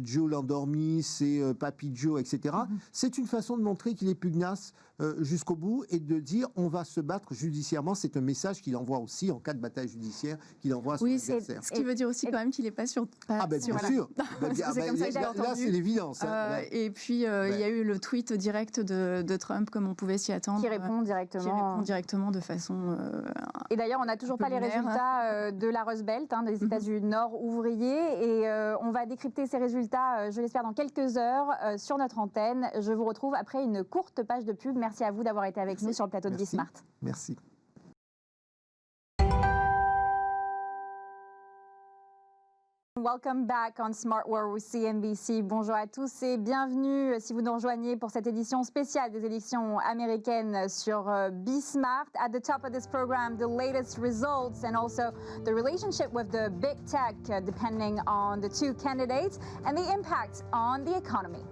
Joe l'endormi, c'est Papy Joe, etc. C'est une façon de montrer qu'il est pugnace jusqu'au bout et de dire on va se battre judiciairement. C'est un message qu'il envoie aussi en cas de bataille judiciaire, qu'il envoie à son adversaire. Ce qui veut dire aussi quand même qu'il n'est pas sûr. Bien sûr. Là c'est l'évidence. Et puis il y a eu le tweet direct de Trump, comme on pouvait s'y attendre. Qui répond directement de façon. Et d'ailleurs, on n'a toujours pas les résultats de la Rust Belt, des États du Nord ouvriers. Et on va décrypter ces résultats, je l'espère, dans quelques heures sur notre antenne. Je vous retrouve après une courte page de pub. Merci à vous d'avoir été avec nous sur le plateau de Bismart. Merci. Welcome back on Smart World with CNBC. Bonjour à tous et bienvenue si vous nous rejoignez pour cette édition spéciale des élections américaines sur Bismart. At the top of this program, the latest results and also the relationship with the big tech depending on the two candidates and the impact on the economy.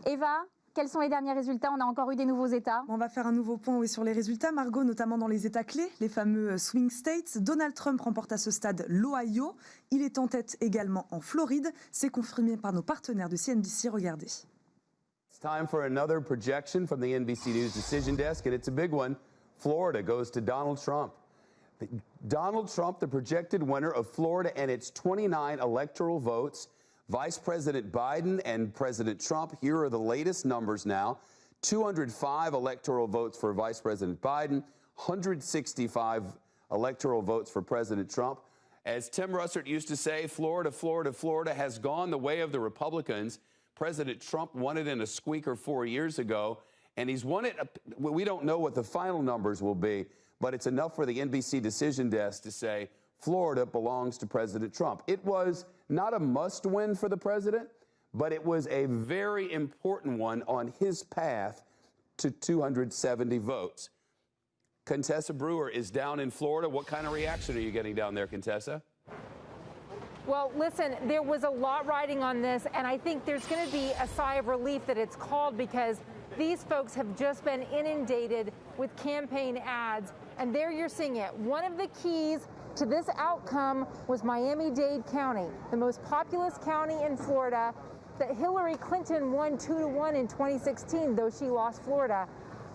Eva, quels sont les derniers résultats? On a encore eu des nouveaux États. On va faire un nouveau point sur les résultats, Margot, notamment dans les États clés, les fameux swing states. Donald Trump remporte à ce stade l'Ohio. Il est en tête également en Floride. C'est confirmé par nos partenaires de CNBC. Regardez. It's time for another projection from the NBC News Decision Desk, and it's a big one. Florida goes to Donald Trump. Donald Trump, the projected winner of Florida and its 29 electoral votes. Vice President Biden and President Trump, here are the latest numbers now. 205 electoral votes for Vice President Biden, 165 electoral votes for President Trump. As Tim Russert used to say, Florida has gone the way of the Republicans. President Trump won it in a squeaker 4 years ago, and he's won it. We don't know what the final numbers will be, but it's enough for the NBC Decision Desk to say Florida belongs to President Trump. It was not a must-win for the president, but it was a very important one on his path to 270 votes. Contessa Brewer is down in Florida. What kind of reaction are you getting down there, Contessa? Well, listen, there was a lot riding on this, and I think there's going to be a sigh of relief that it's called because these folks have just been inundated with campaign ads, and there you're seeing it. One of the keys to this outcome was Miami-Dade County, the most populous county in Florida, that Hillary Clinton won 2-1 in 2016, though she lost Florida.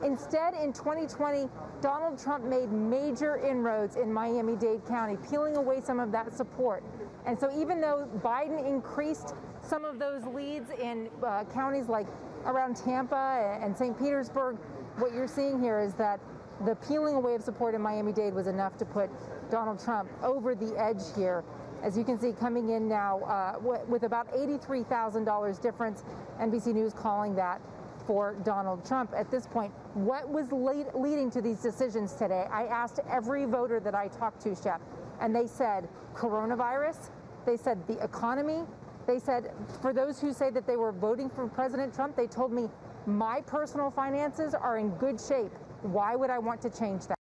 Instead, in 2020, Donald Trump made major inroads in Miami-Dade County, peeling away some of that support. And so even though Biden increased some of those leads in counties like around Tampa and St. Petersburg, what you're seeing here is that the peeling away of support in Miami-Dade was enough to put Donald Trump over the edge here. As you can see, coming in now with about $83,000 difference, NBC News calling that for Donald Trump. At this point, what was leading to these decisions today? I asked every voter that I talked to, Shep, and they said coronavirus, they said the economy, they said, for those who say that they were voting for President Trump, they told me my personal finances are in good shape. Why would I want to change that?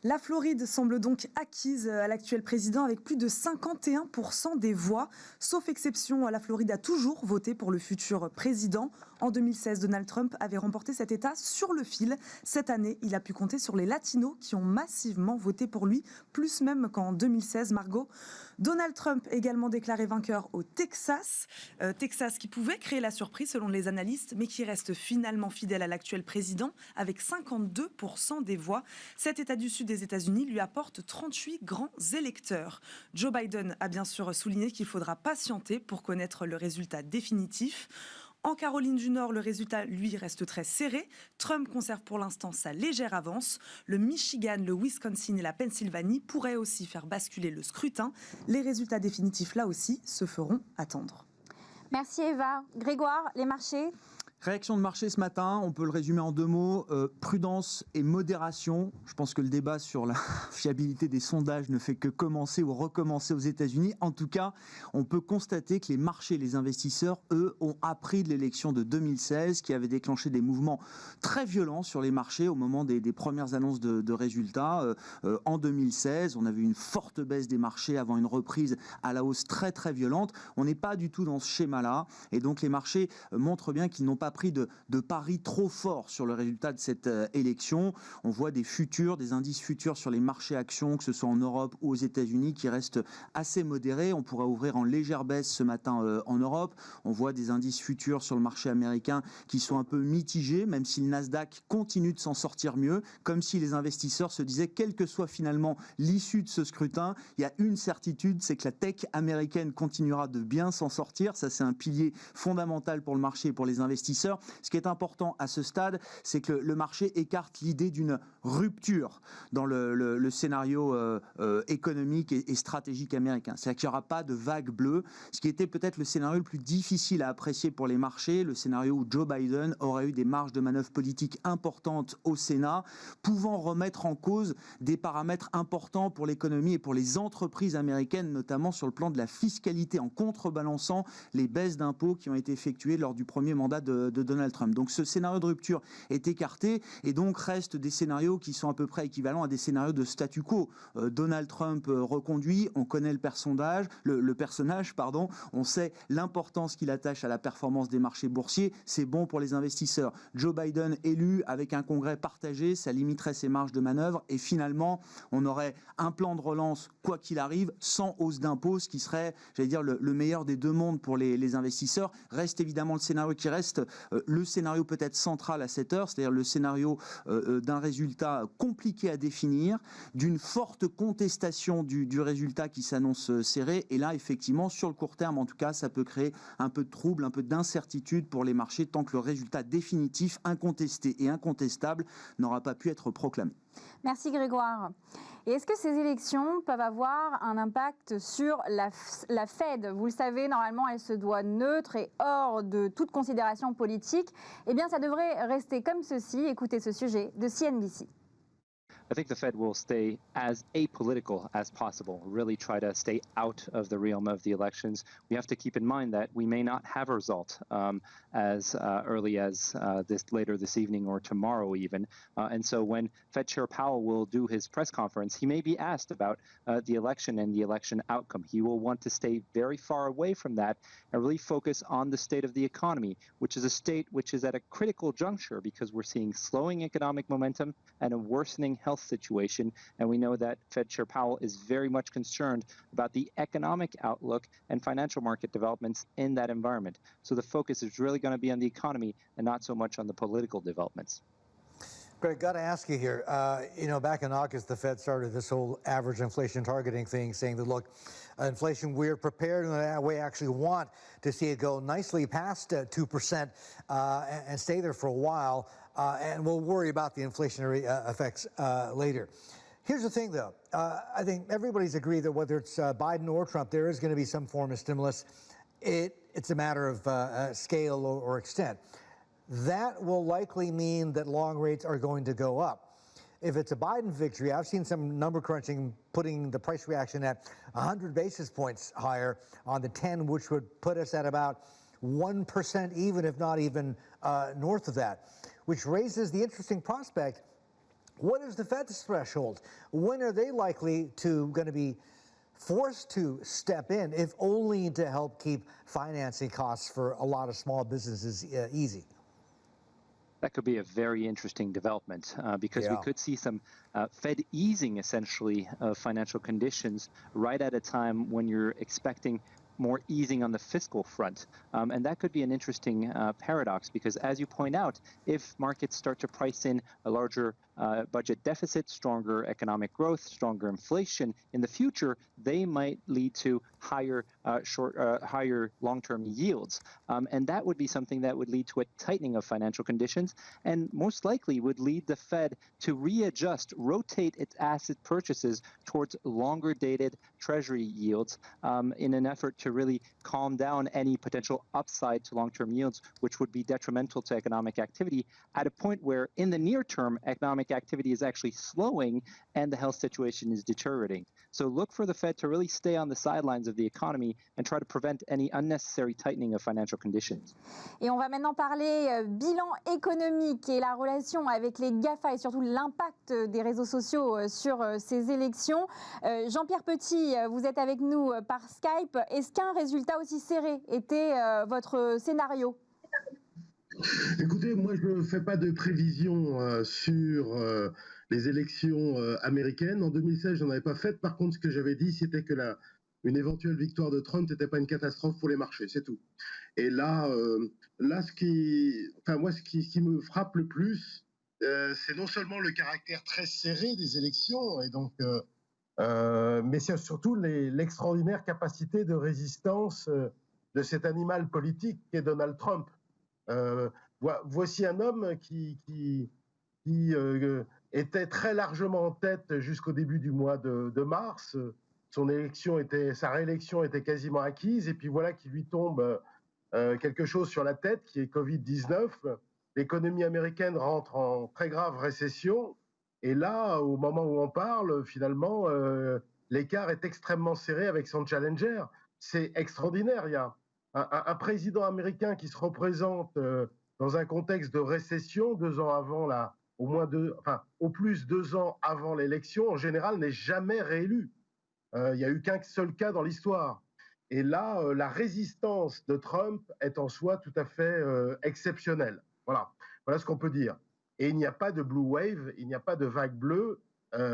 La Floride semble donc acquise à l'actuel président avec plus de 51% des voix. Sauf exception, la Floride a toujours voté pour le futur président. En 2016, Donald Trump avait remporté cet État sur le fil. Cette année, il a pu compter sur les Latinos qui ont massivement voté pour lui, plus même qu'en 2016, Margot. Donald Trump également déclaré vainqueur au Texas. Texas qui pouvait créer la surprise selon les analystes, mais qui reste finalement fidèle à l'actuel président avec 52% des voix. Cet État du Sud des États-Unis lui apporte 38 grands électeurs. Joe Biden a bien sûr souligné qu'il faudra patienter pour connaître le résultat définitif. En Caroline du Nord, le résultat, lui, reste très serré. Trump conserve pour l'instant sa légère avance. Le Michigan, le Wisconsin et la Pennsylvanie pourraient aussi faire basculer le scrutin. Les résultats définitifs, là aussi, se feront attendre. Merci Eva. Grégoire, les marchés ? Réaction de marché ce matin, on peut le résumer en deux mots, prudence et modération. Je pense que le débat sur la fiabilité des sondages ne fait que commencer ou recommencer aux États-Unis. En tout cas, on peut constater que les marchés, les investisseurs, eux, ont appris de l'élection de 2016 qui avait déclenché des mouvements très violents sur les marchés au moment des premières annonces de résultats. En 2016, on a vu une forte baisse des marchés avant une reprise à la hausse très très violente. On n'est pas du tout dans ce schéma-là et donc les marchés montrent bien qu'ils n'ont pas pris de paris trop forts sur le résultat de cette élection. On voit des indices futurs sur les marchés actions, que ce soit en Europe ou aux États-Unis, qui restent assez modérés. On pourrait ouvrir en légère baisse ce matin en Europe. On voit des indices futurs sur le marché américain qui sont un peu mitigés, même si le Nasdaq continue de s'en sortir mieux, comme si les investisseurs se disaient, quelle que soit finalement l'issue de ce scrutin, il y a une certitude, c'est que la tech américaine continuera de bien s'en sortir. Ça, c'est un pilier fondamental pour le marché et pour les investisseurs. Ce qui est important à ce stade, c'est que le marché écarte l'idée d'une rupture dans le scénario économique et stratégique américain. C'est-à-dire qu'il n'y aura pas de vague bleue, ce qui était peut-être le scénario le plus difficile à apprécier pour les marchés, le scénario où Joe Biden aurait eu des marges de manœuvre politiques importantes au Sénat, pouvant remettre en cause des paramètres importants pour l'économie et pour les entreprises américaines, notamment sur le plan de la fiscalité, en contrebalançant les baisses d'impôts qui ont été effectuées lors du premier mandat de Donald Trump. Donc ce scénario de rupture est écarté et donc restent des scénarios qui sont à peu près équivalents à des scénarios de statu quo. Donald Trump reconduit, on connaît le personnage, on sait l'importance qu'il attache à la performance des marchés boursiers, c'est bon pour les investisseurs. Joe Biden élu avec un congrès partagé, ça limiterait ses marges de manœuvre et finalement on aurait un plan de relance quoi qu'il arrive, sans hausse d'impôts, ce qui serait, j'allais dire, le meilleur des deux mondes pour les investisseurs. Reste évidemment le scénario qui reste le scénario peut-être central à cette heure, c'est-à-dire le scénario d'un résultat compliqué à définir, d'une forte contestation du résultat qui s'annonce serré. Et là, effectivement, sur le court terme, en tout cas, ça peut créer un peu de trouble, un peu d'incertitude pour les marchés tant que le résultat définitif, incontesté et incontestable n'aura pas pu être proclamé. Merci Grégoire. Et est-ce que ces élections peuvent avoir un impact sur la Fed ? Vous le savez, normalement, elle se doit neutre et hors de toute considération politique. Eh bien, ça devrait rester comme ceci. Écoutez ce sujet de CNBC. I think the Fed will stay as apolitical as possible, really try to stay out of the realm of the elections. We have to keep in mind that we may not have a result as early as later this evening or tomorrow even. And so when Fed Chair Powell will do his press conference, he may be asked about the election and the election outcome. He will want to stay very far away from that and really focus on the state of the economy, which is a state which is at a critical juncture because we're seeing slowing economic momentum and a worsening health situation. And we know that Fed Chair Powell is very much concerned about the economic outlook and financial market developments in that environment. So the focus is really going to be on the economy and not so much on the political developments. Greg, got to ask you here, back in August, the Fed started this whole average inflation targeting thing, saying that, look, inflation, we're prepared and we actually want to see it go nicely past 2% and stay there for a while, and we'll worry about the inflationary effects later. Here's the thing, though. I think everybody's agreed that whether it's Biden or Trump, there is going to be some form of stimulus. It's a matter of scale or extent. That will likely mean that long rates are going to go up. If it's a Biden victory, I've seen some number crunching putting the price reaction at 100 basis points higher on the 10, which would put us at about 1% even, if not even north of that, which raises the interesting prospect. What is the Fed's threshold? When are they likely going to be forced to step in, if only to help keep financing costs for a lot of small businesses easy? That could be a very interesting development because we could see some Fed easing, essentially, of financial conditions right at a time when you're expecting more easing on the fiscal front. And that could be an interesting paradox because, as you point out, if markets start to price in a larger budget deficit, stronger economic growth, stronger inflation in the future, they might lead to higher higher long-term yields. And that would be something that would lead to a tightening of financial conditions and most likely would lead the Fed to readjust, rotate its asset purchases towards longer dated treasury yields in an effort to really calm down any potential upside to long-term yields, which would be detrimental to economic activity at a point where in the near term, economic activity is actually slowing and the health situation is deteriorating. So look for the Fed to really stay on the sidelines of the economy and try to prevent any unnecessary tightening of financial conditions. Et on va maintenant parler bilan économique et la relation avec les GAFA et surtout l'impact des réseaux sociaux sur ces élections. Jean-Pierre Petit, vous êtes avec nous par Skype. Est-ce qu'un résultat aussi serré était votre scénario ? Écoutez, moi je ne fais pas de prévision sur les élections américaines. En 2016, je n'en avais pas fait. Par contre, ce que j'avais dit, c'était que une éventuelle victoire de Trump n'était pas une catastrophe pour les marchés, c'est tout. Et là, ce qui me frappe le plus, c'est non seulement le caractère très serré des élections, et donc, mais c'est surtout l'extraordinaire capacité de résistance de cet animal politique qu'est Donald Trump. Voici un homme qui était très largement en tête jusqu'au début du mois de mars. Sa réélection était quasiment acquise, et puis voilà qu'il lui tombe quelque chose sur la tête, qui est Covid-19. L'économie américaine rentre en très grave récession, et là, au moment où on parle, finalement, l'écart est extrêmement serré avec son challenger. C'est extraordinaire. Il y a un président américain qui se représente dans un contexte de récession 2 ans avant au plus 2 ans avant l'élection, en général, n'est jamais réélu. Il n'y a eu qu'un seul cas dans l'histoire. Et là, la résistance de Trump est en soi tout à fait exceptionnelle. Voilà ce qu'on peut dire. Et il n'y a pas de blue wave, il n'y a pas de vague bleue,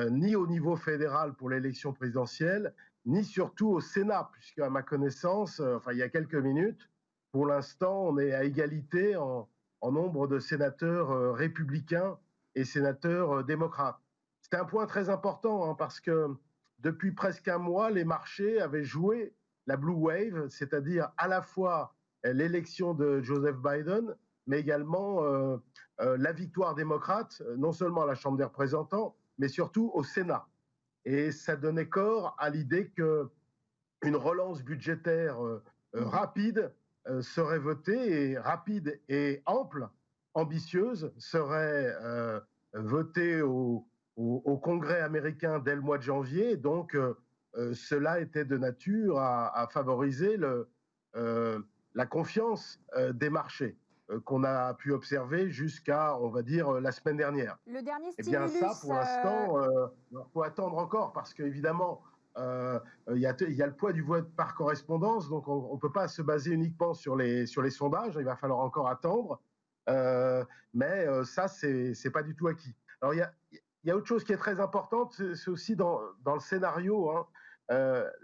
ni au niveau fédéral pour l'élection présidentielle, ni surtout au Sénat, puisque à ma connaissance, il y a quelques minutes, pour l'instant, on est à égalité en nombre de sénateurs républicains et sénateurs démocrates. C'est un point très important parce que depuis presque un mois, les marchés avaient joué la blue wave, c'est-à-dire à la fois l'élection de Joseph Biden, mais également la victoire démocrate, non seulement à la Chambre des représentants, mais surtout au Sénat. Et ça donnait corps à l'idée qu'une relance budgétaire rapide serait votée, et rapide et ample, ambitieuse, serait votée au au Congrès américain dès le mois de janvier. Donc, cela était de nature à favoriser la confiance des marchés qu'on a pu observer jusqu'à, on va dire, la semaine dernière. Le dernier Eh bien, stimulus, ça, pour l'instant, il faut attendre encore parce qu'évidemment, il y a le poids du vote par correspondance, donc on ne peut pas se baser uniquement sur les sondages, il va falloir encore attendre, mais ça, c'est pas du tout acquis. Alors, il y a autre chose qui est très importante, c'est aussi dans le scénario, hein,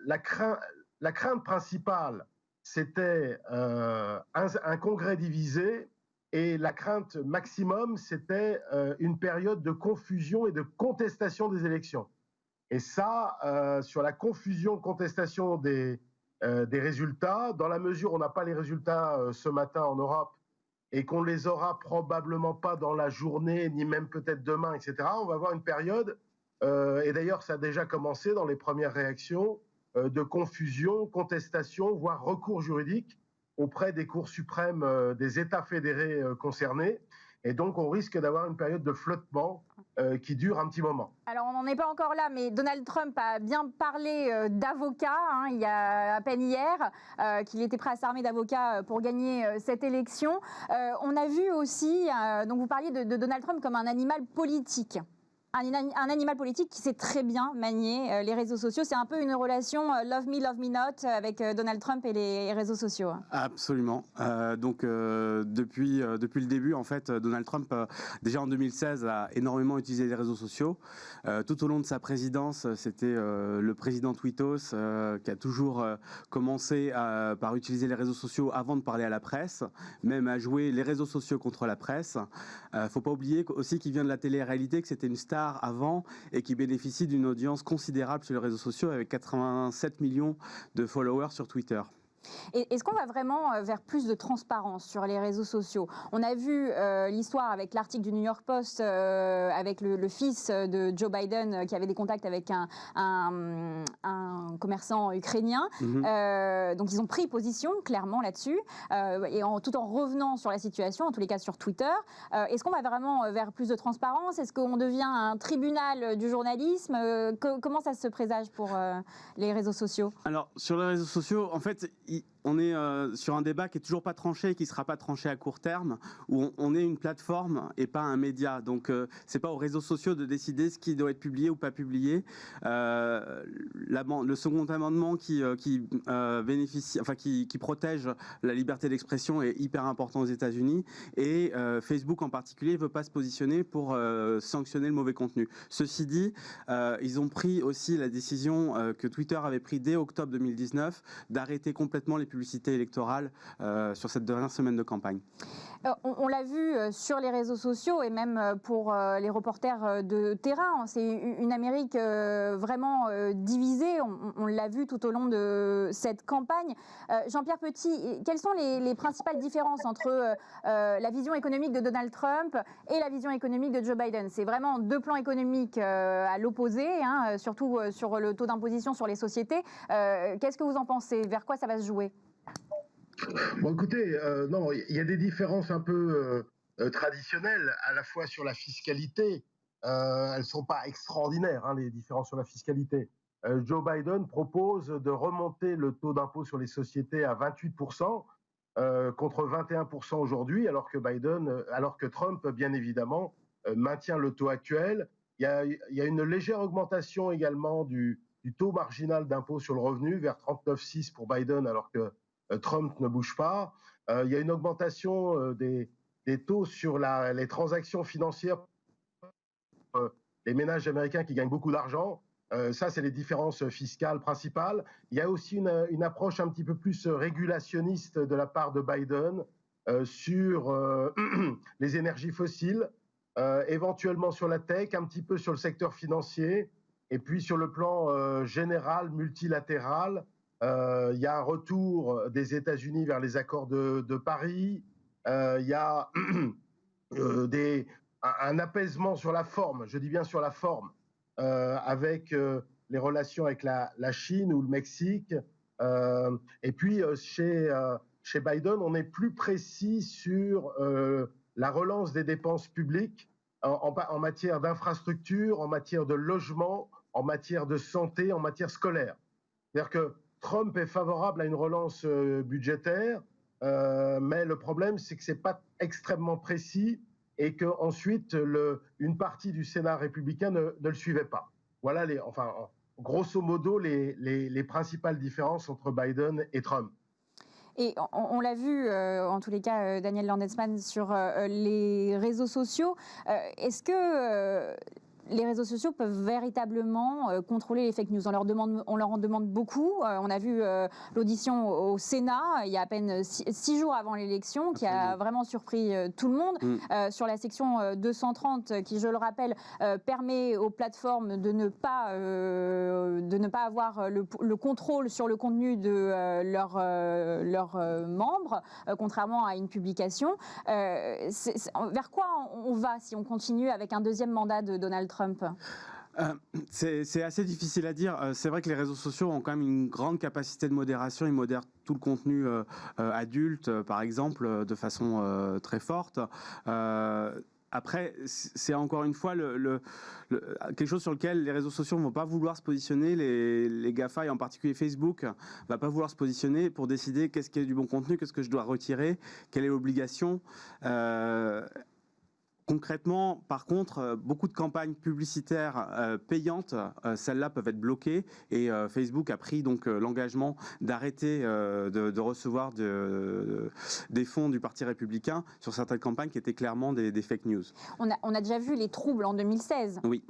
la crainte principale, c'était un congrès divisé, et la crainte maximum, c'était une période de confusion et de contestation des élections. Et ça, sur la confusion, contestation des résultats, dans la mesure où on n'a pas les résultats ce matin en Europe et qu'on ne les aura probablement pas dans la journée, ni même peut-être demain, etc., on va avoir une période, et d'ailleurs ça a déjà commencé dans les premières réactions, de confusion, contestation, voire recours juridique auprès des cours suprêmes des États fédérés concernés. Et donc, on risque d'avoir une période de flottement qui dure un petit moment. Alors, on n'en est pas encore là, mais Donald Trump a bien parlé d'avocats, hein, il y a à peine hier, qu'il était prêt à s'armer d'avocats pour gagner cette élection. On a vu aussi, donc vous parliez de Donald Trump comme un animal politique. Un animal politique qui sait très bien manier les réseaux sociaux. C'est un peu une relation love me not avec Donald Trump et les réseaux sociaux. Absolument. Donc depuis le début, en fait, Donald Trump, déjà en 2016, a énormément utilisé les réseaux sociaux. Tout au long de sa présidence, c'était le président Tweetos qui a toujours commencé par utiliser les réseaux sociaux avant de parler à la presse, même à jouer les réseaux sociaux contre la presse. Faut pas oublier aussi qu'il vient de la télé-réalité, que c'était une star avant et qui bénéficie d'une audience considérable sur les réseaux sociaux avec 87 millions de followers sur Twitter. Est-ce qu'on va vraiment vers plus de transparence sur les réseaux sociaux? On a vu l'histoire avec l'article du New York Post avec le fils de Joe Biden qui avait des contacts avec un commerçant ukrainien. Donc ils ont pris position clairement là-dessus et tout en revenant sur la situation, en tous les cas sur Twitter. Est-ce qu'on va vraiment vers plus de transparence? Est-ce qu'on devient un tribunal du journalisme? Comment ça se présage pour les réseaux sociaux? Alors sur les réseaux sociaux, en fait, on est sur un débat qui est toujours pas tranché et qui sera pas tranché à court terme, où on est une plateforme et pas un média. Donc c'est pas aux réseaux sociaux de décider ce qui doit être publié ou pas publié. Le second amendement qui bénéficie, enfin qui protège la liberté d'expression est hyper important aux États-Unis, et Facebook en particulier veut pas se positionner pour sanctionner le mauvais contenu. Ceci dit, ils ont pris aussi la décision que Twitter avait pris dès octobre 2019 d'arrêter complètement les publicités électorales sur cette dernière semaine de campagne. On l'a vu sur les réseaux sociaux et même pour les reporters de terrain. C'est une Amérique vraiment divisée. On l'a vu tout au long de cette campagne. Jean-Pierre Petit, quelles sont les principales différences entre la vision économique de Donald Trump et la vision économique de Joe Biden? C'est vraiment deux plans économiques à l'opposé, hein, surtout sur le taux d'imposition sur les sociétés. Qu'est-ce que vous en pensez? Vers quoi ça va se jouer? Bon, écoutez, non, il y a des différences un peu traditionnelles, à la fois sur la fiscalité. Elles ne sont pas extraordinaires, hein, les différences sur la fiscalité. Joe Biden propose de remonter le taux d'impôt sur les sociétés à 28%, contre 21% aujourd'hui, alors que Trump, bien évidemment, maintient le taux actuel. Il y a une légère augmentation également du taux marginal d'impôt sur le revenu vers 39,6 pour Biden, alors que Trump ne bouge pas. Il y a une augmentation des taux sur les transactions financières pour les ménages américains qui gagnent beaucoup d'argent. Ça, c'est les différences fiscales principales. Il y a aussi une approche un petit peu plus régulationniste de la part de Biden sur les énergies fossiles, éventuellement sur la tech, un petit peu sur le secteur financier, et puis sur le plan général, multilatéral. Il y a un retour des États-Unis vers les accords de Paris. Il y a un apaisement sur la forme, je dis bien sur la forme, avec les relations avec la Chine ou le Mexique. Et puis chez Biden, on est plus précis sur la relance des dépenses publiques en matière d'infrastructure, en matière de logement, en matière de santé, en matière scolaire. C'est-à-dire que Trump est favorable à une relance budgétaire, mais le problème, c'est que ce n'est pas extrêmement précis et qu'ensuite, une partie du Sénat républicain ne le suivait pas. Voilà, grosso modo, les principales différences entre Biden et Trump. Et on l'a vu, en tous les cas, Daniel Landesman, sur les réseaux sociaux. Est-ce que les réseaux sociaux peuvent véritablement contrôler les fake news? On leur en demande beaucoup. On a vu l'audition au Sénat il y a à peine 6 jours avant l'élection, qui a vraiment surpris tout le monde. Sur la section 230, qui, je le rappelle, permet aux plateformes de ne pas avoir le contrôle sur le contenu de leurs membres, contrairement à une publication. Vers quoi on va si on continue avec un deuxième mandat de Donald Trump? C'est assez difficile à dire. C'est vrai que les réseaux sociaux ont quand même une grande capacité de modération. Ils modèrent tout le contenu adulte, par exemple, de façon très forte. Après, c'est encore une fois quelque chose sur lequel les réseaux sociaux ne vont pas vouloir se positionner. Les GAFA, et en particulier Facebook, ne va pas vouloir se positionner pour décider qu'est-ce qui est du bon contenu, qu'est-ce que je dois retirer, quelle est l'obligation. Concrètement, par contre, beaucoup de campagnes publicitaires payantes, celles-là peuvent être bloquées, et Facebook a pris donc l'engagement d'arrêter de recevoir des fonds du Parti républicain sur certaines campagnes qui étaient clairement des fake news. On a déjà vu les troubles en 2016. Oui.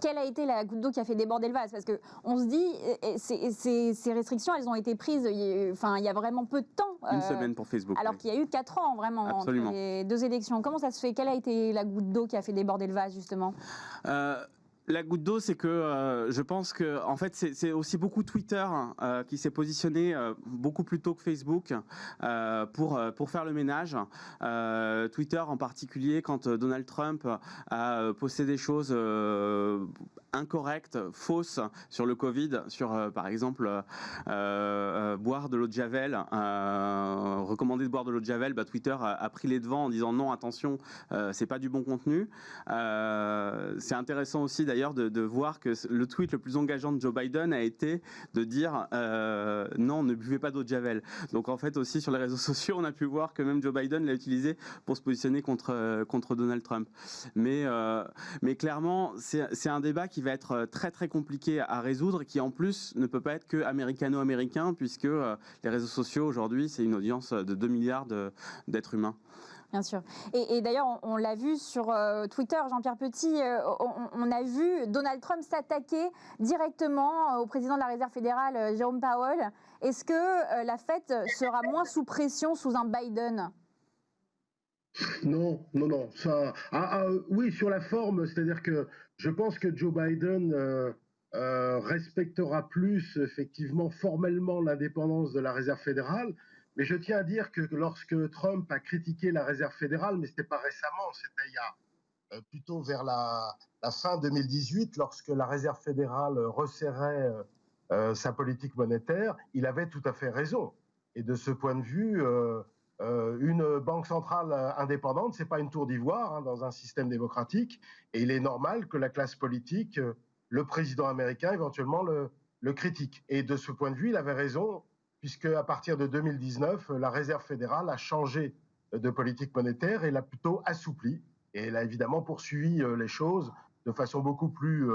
Quelle a été la goutte d'eau qui a fait déborder le vase? Parce qu'on se dit, ces restrictions, elles ont été prises il y a vraiment peu de temps. Une semaine pour Facebook. Alors qu'il y a eu 4 ans, vraiment, Absolument. entre les 2 élections. Comment ça se fait? Quelle a été la goutte d'eau qui a fait déborder le vase, justement? La goutte d'eau, c'est que je pense que en fait c'est aussi beaucoup Twitter qui s'est positionné beaucoup plus tôt que Facebook pour faire le ménage. Twitter en particulier, quand Donald Trump a posté des choses incorrectes, fausses sur le Covid, sur par exemple boire de l'eau de Javel, recommander de boire de l'eau de Javel, Twitter a pris les devants en disant non, attention, c'est pas du bon contenu. C'est intéressant aussi d'ailleurs de voir que le tweet le plus engageant de Joe Biden a été de dire non, ne buvez pas d'eau de Javel. Donc en fait aussi sur les réseaux sociaux, on a pu voir que même Joe Biden l'a utilisé pour se positionner contre Donald Trump. Mais clairement, c'est un débat qui va être très très compliqué à résoudre, qui en plus ne peut pas être que américano-américain, puisque les réseaux sociaux aujourd'hui, c'est une audience de 2 milliards d'êtres humains. Bien sûr. Et d'ailleurs, on l'a vu sur Twitter, Jean-Pierre Petit, on a vu Donald Trump s'attaquer directement au président de la Réserve fédérale, Jerome Powell. Est-ce que la Fed sera moins sous pression sous un Biden? Non. Oui, sur la forme, c'est-à-dire que je pense que Joe Biden respectera plus, effectivement, formellement l'indépendance de la Réserve fédérale. Mais je tiens à dire que lorsque Trump a critiqué la Réserve fédérale, mais ce n'était pas récemment, c'était il y a plutôt vers la fin 2018, lorsque la Réserve fédérale resserrait sa politique monétaire, il avait tout à fait raison. Et de ce point de vue, une banque centrale indépendante, ce n'est pas une tour d'ivoire dans un système démocratique, et il est normal que la classe politique, le président américain éventuellement le critique. Et de ce point de vue, il avait raison, puisque à partir de 2019, la Réserve fédérale a changé de politique monétaire et l'a plutôt assouplie. Et elle a évidemment poursuivi les choses de façon beaucoup plus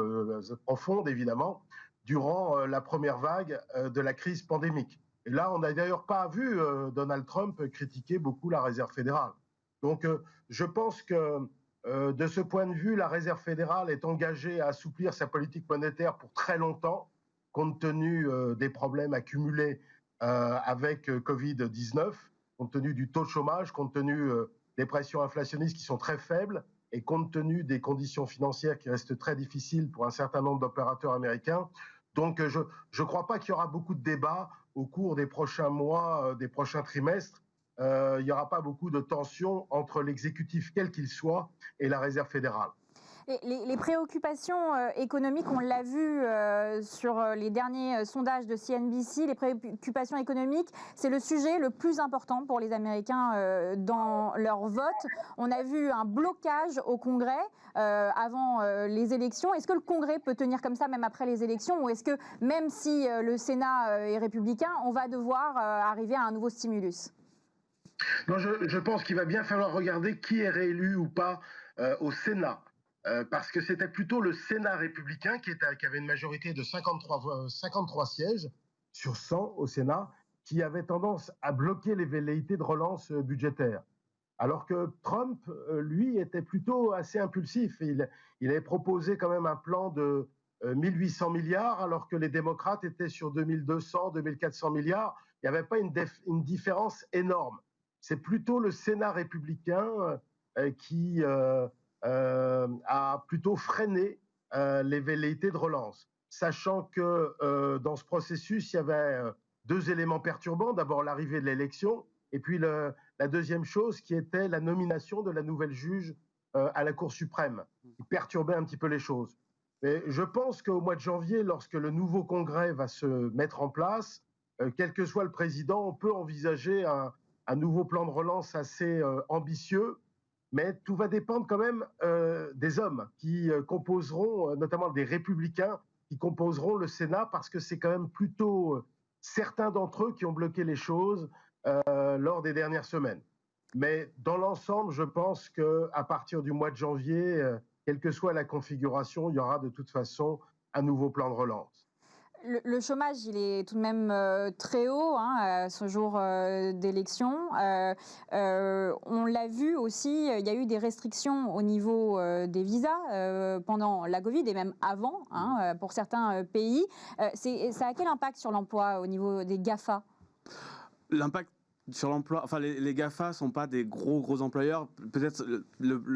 profonde, évidemment, durant la première vague de la crise pandémique. Et là, on n'a d'ailleurs pas vu Donald Trump critiquer beaucoup la Réserve fédérale. Donc, je pense que de ce point de vue, la Réserve fédérale est engagée à assouplir sa politique monétaire pour très longtemps, compte tenu des problèmes accumulés avec Covid-19, compte tenu du taux de chômage, compte tenu des pressions inflationnistes qui sont très faibles et compte tenu des conditions financières qui restent très difficiles pour un certain nombre d'opérateurs américains. Donc je ne crois pas qu'il y aura beaucoup de débats au cours des prochains mois, des prochains trimestres. Il n'y aura pas beaucoup de tensions entre l'exécutif, quel qu'il soit, et la Réserve fédérale. Les préoccupations économiques, on l'a vu sur les derniers sondages de CNBC, les préoccupations économiques, c'est le sujet le plus important pour les Américains dans leur vote. On a vu un blocage au Congrès avant les élections. Est-ce que le Congrès peut tenir comme ça même après les élections, ou est-ce que même si le Sénat est républicain, on va devoir arriver à un nouveau stimulus? Non, je pense qu'il va bien falloir regarder qui est réélu ou pas au Sénat. Parce que c'était plutôt le Sénat républicain qui avait une majorité de 53 sièges sur 100 au Sénat, qui avait tendance à bloquer les velléités de relance budgétaire. Alors que Trump, lui, était plutôt assez impulsif. Il avait proposé quand même un plan de 1800 milliards, alors que les démocrates étaient sur 2200, 2400 milliards. Il n'y avait pas une différence énorme. C'est plutôt le Sénat républicain qui a plutôt freiné les velléités de relance, sachant que dans ce processus, il y avait deux éléments perturbants. D'abord, l'arrivée de l'élection, et puis la deuxième chose qui était la nomination de la nouvelle juge à la Cour suprême, qui perturbait un petit peu les choses. Mais je pense qu'au mois de janvier, lorsque le nouveau Congrès va se mettre en place, quel que soit le président, on peut envisager un nouveau plan de relance assez ambitieux. Mais tout va dépendre quand même des hommes qui composeront, notamment des républicains, qui composeront le Sénat, parce que c'est quand même plutôt certains d'entre eux qui ont bloqué les choses lors des dernières semaines. Mais dans l'ensemble, je pense qu'à partir du mois de janvier, quelle que soit la configuration, il y aura de toute façon un nouveau plan de relance. Le chômage, il est tout de même très haut à ce jour d'élection. On l'a vu aussi, il y a eu des restrictions au niveau des visas pendant la Covid et même avant pour certains pays. Ça a quel impact sur l'emploi au niveau des GAFA ? L'impact sur l'emploi, enfin les GAFA ne sont pas des gros employeurs. Peut-être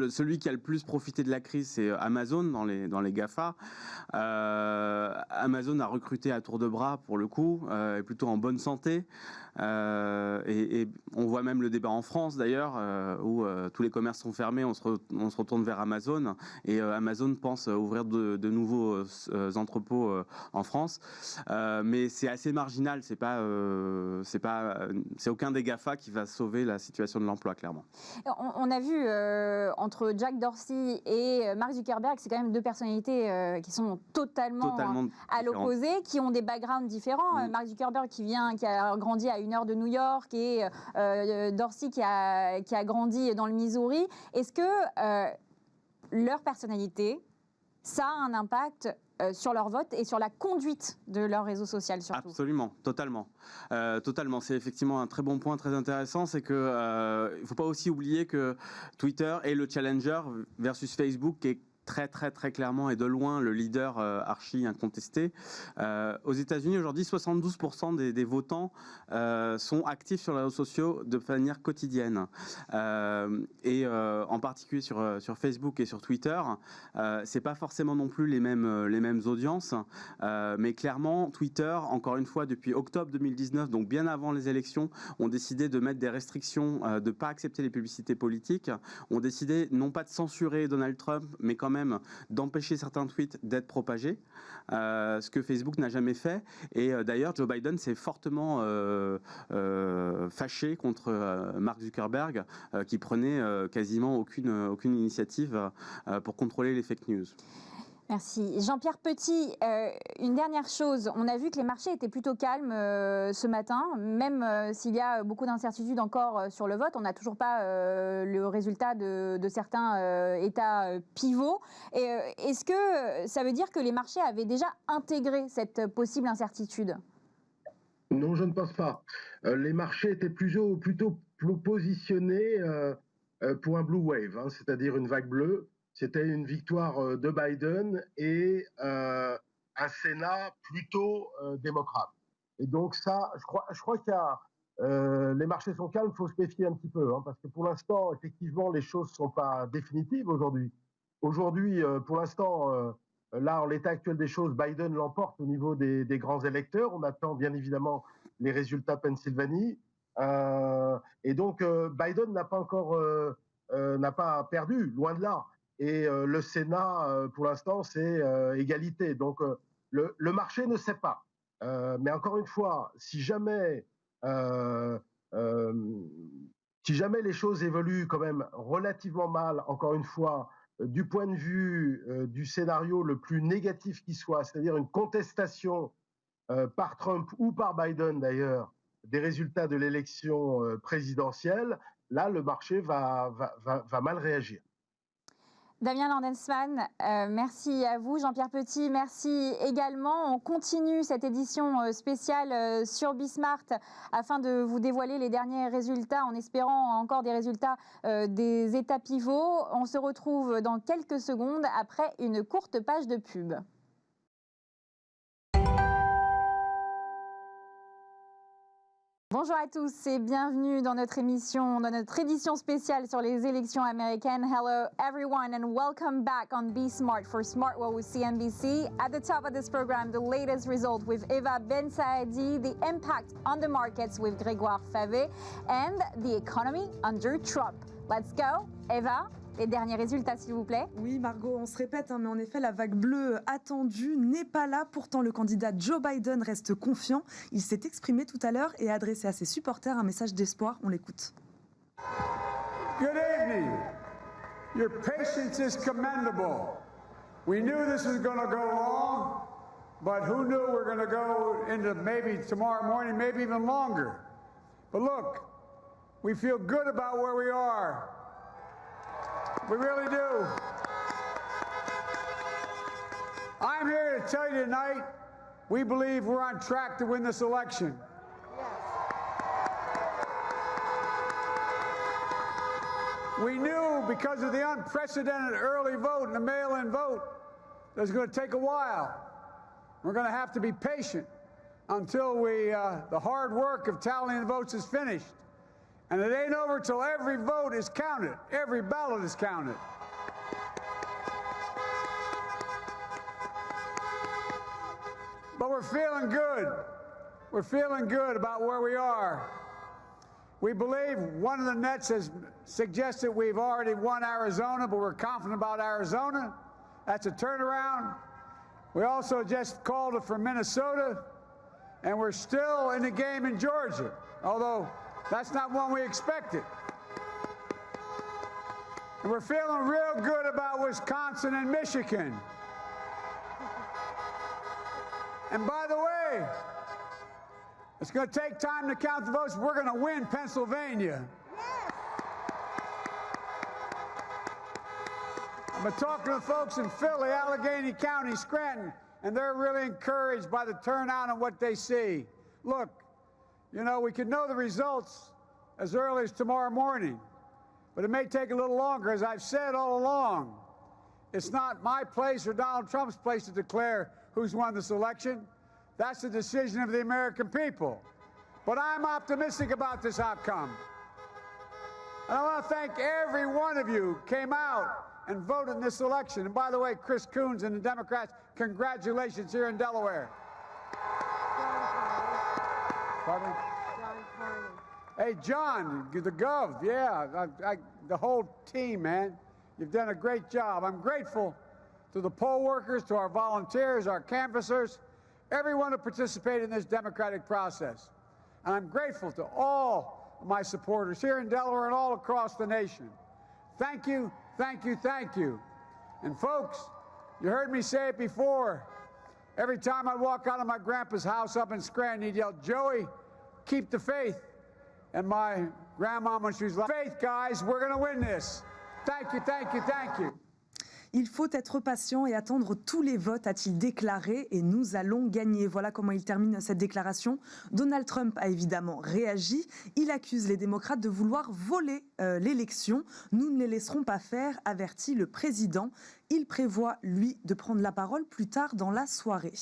celui qui a le plus profité de la crise, c'est Amazon dans les GAFA. Amazon a recruté à tour de bras pour le coup, est plutôt en bonne santé. Et on voit même le débat en France d'ailleurs, où tous les commerces sont fermés, on se retourne vers Amazon, et Amazon pense ouvrir de nouveaux entrepôts en France. Mais c'est assez marginal, c'est aucun des GAFA qui va sauver la situation de l'emploi, clairement. On a vu entre Jack Dorsey et Mark Zuckerberg, c'est quand même deux personnalités qui sont totalement à l'opposé, qui ont des backgrounds différents. Mark Zuckerberg qui a grandi à 1 heure de New York, et Dorsey qui a grandi dans le Missouri. Est-ce que leur personnalité, ça a un impact sur leur vote et sur la conduite de leur réseau social surtout? Absolument, totalement. C'est effectivement un très bon point, très intéressant. C'est que il ne faut pas aussi oublier que Twitter est le challenger versus Facebook, qui est très clairement et de loin le leader archi incontesté. Aux États-Unis aujourd'hui, 72% des votants sont actifs sur les réseaux sociaux de manière quotidienne. Et en particulier sur Facebook et sur Twitter, c'est pas forcément non plus les mêmes audiences, mais clairement Twitter, encore une fois depuis octobre 2019, donc bien avant les élections, ont décidé de mettre des restrictions, de pas accepter les publicités politiques, ont décidé non pas de censurer Donald Trump, mais quand même d'empêcher certains tweets d'être propagés, ce que Facebook n'a jamais fait. Et d'ailleurs, Joe Biden s'est fortement fâché contre Mark Zuckerberg, qui prenait quasiment aucune initiative pour contrôler les fake news. Merci. Jean-Pierre Petit, une dernière chose. On a vu que les marchés étaient plutôt calmes ce matin, même s'il y a beaucoup d'incertitudes encore sur le vote. On n'a toujours pas le résultat de certains États pivots. Est-ce que ça veut dire que les marchés avaient déjà intégré cette possible incertitude ? Non, je ne pense pas. Les marchés étaient plutôt positionnés pour un blue wave, c'est-à-dire une vague bleue. C'était une victoire de Biden et un Sénat plutôt démocrate. Et donc ça, je crois qu'il y a... les marchés sont calmes, il faut se méfier un petit peu, parce que pour l'instant, effectivement, les choses ne sont pas définitives aujourd'hui. Aujourd'hui, pour l'instant, là, en l'état actuel des choses, Biden l'emporte au niveau des grands électeurs. On attend bien évidemment les résultats de Pennsylvanie. Et donc, Biden n'a pas perdu, loin de là. et le Sénat, pour l'instant, c'est égalité. Donc le marché ne sait pas. Mais encore une fois, si jamais les choses évoluent quand même relativement mal, encore une fois, du point de vue du scénario le plus négatif qui soit, c'est-à-dire une contestation par Trump ou par Biden d'ailleurs des résultats de l'élection présidentielle, là le marché va mal réagir. Damien Landesman, merci à vous. Jean-Pierre Petit, merci également. On continue cette édition spéciale sur Bismart afin de vous dévoiler les derniers résultats en espérant encore des résultats des États pivots. On se retrouve dans quelques secondes après une courte page de pub. Bonjour à tous et bienvenue dans notre édition spéciale sur les élections américaines. Hello everyone and welcome back on Be Smart for Smart World with CNBC. At the top of this program, the latest result with Eva Ben Saadi, the impact on the markets with Grégoire Favet, and the economy under Trump. Let's go, Eva. Les derniers résultats, s'il vous plaît. Oui, Margot, on se répète, mais en effet, la vague bleue attendue n'est pas là. Pourtant, le candidat Joe Biden reste confiant. Il s'est exprimé tout à l'heure et a adressé à ses supporters un message d'espoir. On l'écoute. Good evening. Your patience is commendable. We knew this was going to go long, but who knew we're going to go into maybe tomorrow morning, maybe even longer. But look, we feel good about where we are. We really do. I'm here to tell you tonight, we believe we're on track to win this election. We knew because of the unprecedented early vote and the mail-in vote that it's going to take a while. We're going to have to be patient until the hard work of tallying the votes is finished. And it ain't over till every vote is counted. Every ballot is counted. But we're feeling good. We're feeling good about where we are. We believe one of the nets has suggested we've already won Arizona, but we're confident about Arizona. That's a turnaround. We also just called it for Minnesota, and we're still in the game in Georgia, although that's not one we expected. And we're feeling real good about Wisconsin and Michigan. And by the way, it's going to take time to count the votes. We're going to win Pennsylvania. I've been talking to folks in Philly, Allegheny County, Scranton, and they're really encouraged by the turnout and what they see. Look, you know, we could know the results as early as tomorrow morning, but it may take a little longer. As I've said all along, it's not my place or Donald Trump's place to declare who's won this election. That's the decision of the American people. But I'm optimistic about this outcome. And I want to thank every one of you who came out and voted in this election. And by the way, Chris Coons and the Democrats, congratulations here in Delaware. Pardon? Hey, John, the Gov, yeah, the whole team, man. You've done a great job. I'm grateful to the poll workers, to our volunteers, our canvassers, everyone who participated in this democratic process. And I'm grateful to all of my supporters here in Delaware and all across the nation. Thank you, thank you, thank you. And folks, you heard me say it before. Every time I walk out of my grandpa's house up in Scranton, he'd yell, Joey, keep the faith. And my grandma, when she was like, faith, guys, we're going to win this. Thank you, thank you, thank you. Il faut être patient et attendre tous les votes, a-t-il déclaré, et nous allons gagner. Voilà comment il termine cette déclaration. Donald Trump a évidemment réagi. Il accuse les démocrates de vouloir voler l'élection. Nous ne les laisserons pas faire, avertit le président. Il prévoit, lui, de prendre la parole plus tard dans la soirée.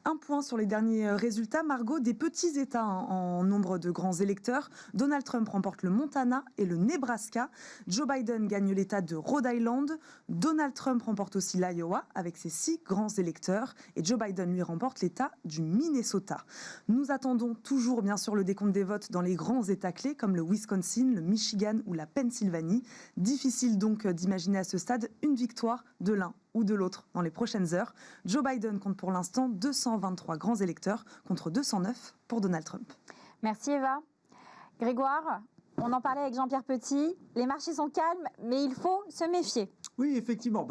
Un point sur les derniers résultats, Margot, des petits États en nombre de grands électeurs. Donald Trump remporte le Montana et le Nebraska. Joe Biden gagne l'État de Rhode Island. Donald Trump remporte aussi l'Iowa avec ses 6 grands électeurs. Et Joe Biden, lui, remporte l'État du Minnesota. Nous attendons toujours, bien sûr, le décompte des votes dans les grands États clés comme le Wisconsin, le Michigan ou la Pennsylvanie. Difficile donc d'imaginer à ce stade une victoire de l'un ou de l'autre dans les prochaines heures. Joe Biden compte pour l'instant 223 grands électeurs contre 209 pour Donald Trump. Merci Eva. Grégoire, on en parlait avec Jean-Pierre Petit, les marchés sont calmes, mais il faut se méfier. Oui, effectivement,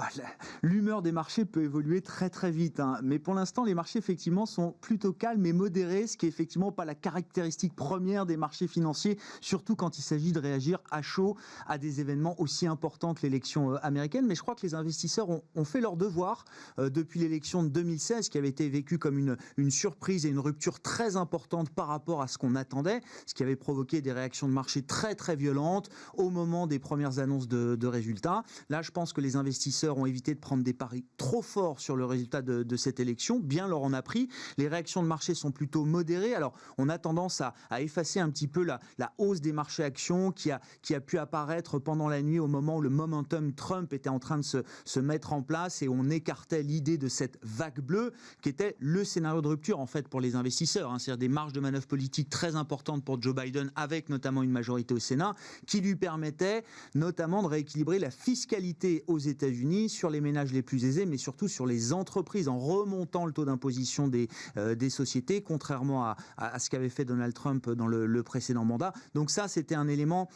l'humeur des marchés peut évoluer très très vite, hein. Mais pour l'instant, les marchés effectivement sont plutôt calmes et modérés, ce qui est effectivement pas la caractéristique première des marchés financiers, surtout quand il s'agit de réagir à chaud à des événements aussi importants que l'élection américaine. Mais je crois que les investisseurs ont fait leur devoir depuis l'élection de 2016, qui avait été vécue comme une surprise et une rupture très importante par rapport à ce qu'on attendait, ce qui avait provoqué des réactions de marché très très violentes au moment des premières annonces de résultats. Là, je pense que les investisseurs ont évité de prendre des paris trop forts sur le résultat de cette élection. Bien leur en a pris. Les réactions de marché sont plutôt modérées. Alors, on a tendance à effacer un petit peu la hausse des marchés actions qui a pu apparaître pendant la nuit au moment où le momentum Trump était en train de se mettre en place et on écartait l'idée de cette vague bleue qui était le scénario de rupture en fait pour les investisseurs, hein. C'est-à-dire des marges de manœuvre politique très importantes pour Joe Biden avec notamment une majorité au Sénat qui lui permettait notamment de rééquilibrer la fiscalité aux États-Unis sur les ménages les plus aisés, mais surtout sur les entreprises, en remontant le taux d'imposition des sociétés, contrairement à ce qu'avait fait Donald Trump dans le précédent mandat. Donc ça, c'était un élément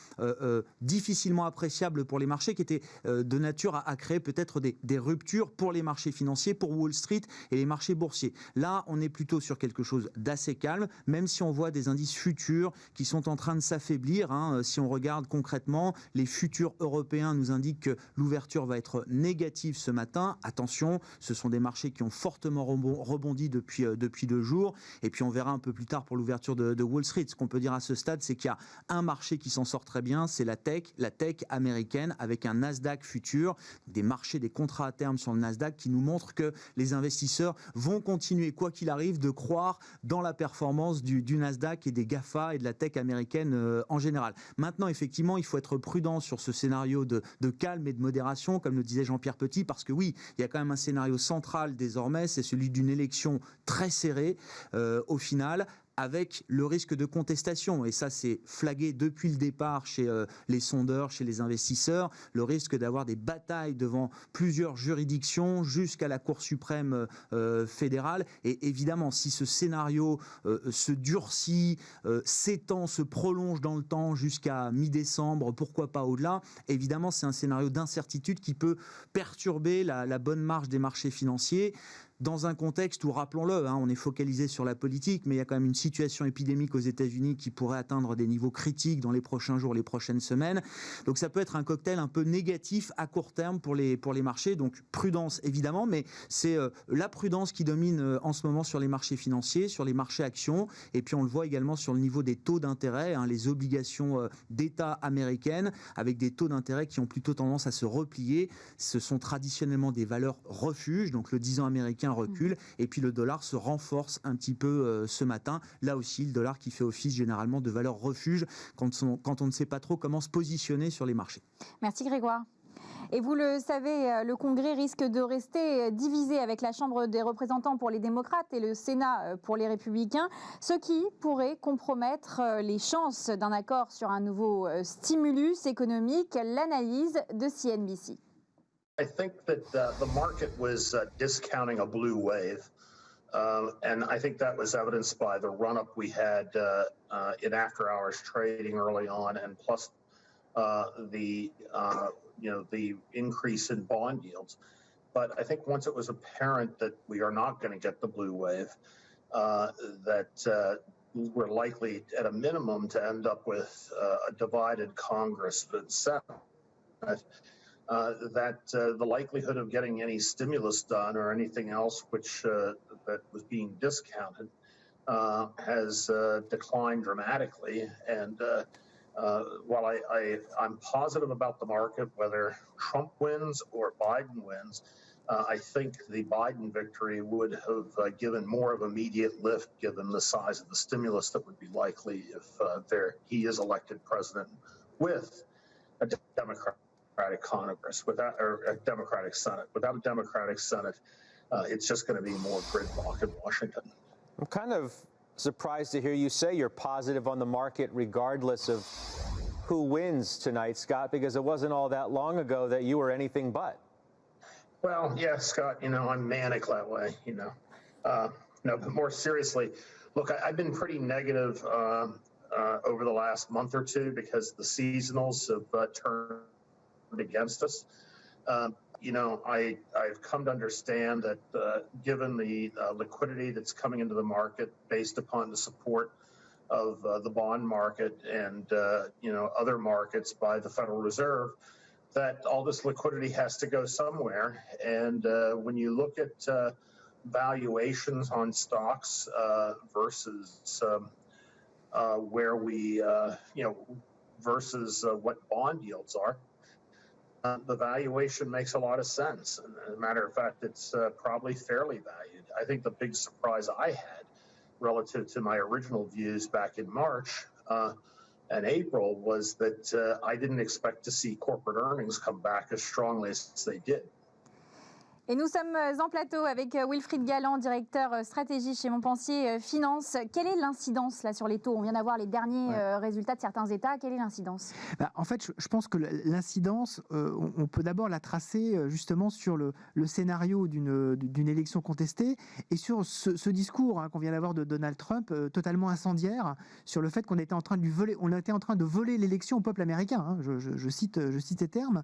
difficilement appréciable pour les marchés, qui était de nature à créer peut-être des ruptures pour les marchés financiers, pour Wall Street et les marchés boursiers. Là, on est plutôt sur quelque chose d'assez calme, même si on voit des indices futurs qui sont en train de s'affaiblir, hein. Si on regarde concrètement, les futurs européens nous indiquent que l'ouverture va être négative ce matin. Attention, ce sont des marchés qui ont fortement rebondi depuis 2 jours. Et puis on verra un peu plus tard pour l'ouverture de Wall Street. Ce qu'on peut dire à ce stade, c'est qu'il y a un marché qui s'en sort très bien, c'est la tech américaine, avec un Nasdaq futur, des marchés, des contrats à terme sur le Nasdaq qui nous montrent que les investisseurs vont continuer, quoi qu'il arrive, de croire dans la performance du Nasdaq et des GAFA et de la tech américaine en général. Maintenant, effectivement, il faut être prudent sur ce scénario de calme et de modération, comme le disait Jean-Pierre Petit, parce que oui, il y a quand même un scénario central désormais, c'est celui d'une élection très serrée au final, avec le risque de contestation. Et ça, c'est flagué depuis le départ chez les sondeurs, chez les investisseurs, le risque d'avoir des batailles devant plusieurs juridictions jusqu'à la Cour suprême fédérale. Et évidemment, si ce scénario se durcit, s'étend, se prolonge dans le temps jusqu'à mi-décembre, pourquoi pas au-delà, évidemment, c'est un scénario d'incertitude qui peut perturber la bonne marche des marchés financiers. Dans un contexte où, rappelons-le, on est focalisé sur la politique, mais il y a quand même une situation épidémique aux États-Unis qui pourrait atteindre des niveaux critiques dans les prochains jours, les prochaines semaines. Donc ça peut être un cocktail un peu négatif à court terme pour les marchés. Donc prudence évidemment, mais c'est la prudence qui domine en ce moment sur les marchés financiers, sur les marchés actions, et puis on le voit également sur le niveau des taux d'intérêt, les obligations d'État américaines, avec des taux d'intérêt qui ont plutôt tendance à se replier. Ce sont traditionnellement des valeurs refuges, donc le 10 ans américain recule, et puis le dollar se renforce un petit peu ce matin. Là aussi, le dollar qui fait office généralement de valeur refuge quand on ne sait pas trop comment se positionner sur les marchés. Merci Grégoire. Et vous le savez, le Congrès risque de rester divisé avec la Chambre des représentants pour les démocrates et le Sénat pour les républicains, ce qui pourrait compromettre les chances d'un accord sur un nouveau stimulus économique. L'analyse de CNBC. I think that the market was discounting a blue wave, and I think that was evidenced by the run-up we had in after-hours trading early on, and plus the increase in bond yields. But I think once it was apparent that we are not going to get the blue wave, that we're likely, at a minimum, to end up with a divided Congress and Senate. The likelihood of getting any stimulus done or anything else that was being discounted has declined dramatically, and while I'm positive about the market, whether Trump wins or Biden wins, I think the Biden victory would have given more of immediate lift given the size of the stimulus that would be likely if he is elected president with a Democratic Congress, without or a Democratic Senate. Without a Democratic Senate, it's just going to be more gridlock in Washington. I'm kind of surprised to hear you say you're positive on the market regardless of who wins tonight, Scott, because it wasn't all that long ago that you were anything but. Well, yeah, Scott, I'm manic that way, No, but more seriously, look, I've been pretty negative over the last month or two because the seasonals have turned against us. I've come to understand that given the liquidity that's coming into the market based upon the support of the bond market and, other markets by the Federal Reserve, that all this liquidity has to go somewhere. And when you look at valuations on stocks versus where we, versus what bond yields are, the valuation makes a lot of sense. And as a matter of fact, it's probably fairly valued. I think the big surprise I had relative to my original views back in March and April was that I didn't expect to see corporate earnings come back as strongly as they did. Et nous sommes en plateau avec Wilfried Galland, directeur stratégie chez Montpensier Finance. Quelle est l'incidence là sur les taux? On vient d'avoir les derniers résultats de certains États. Quelle est l'incidence? En fait, je pense que l'incidence, on peut d'abord la tracer justement sur le scénario d'une élection contestée et sur ce discours qu'on vient d'avoir de Donald Trump, totalement incendiaire, sur le fait qu'on était en train de voler l'élection au peuple américain. Je cite ces termes.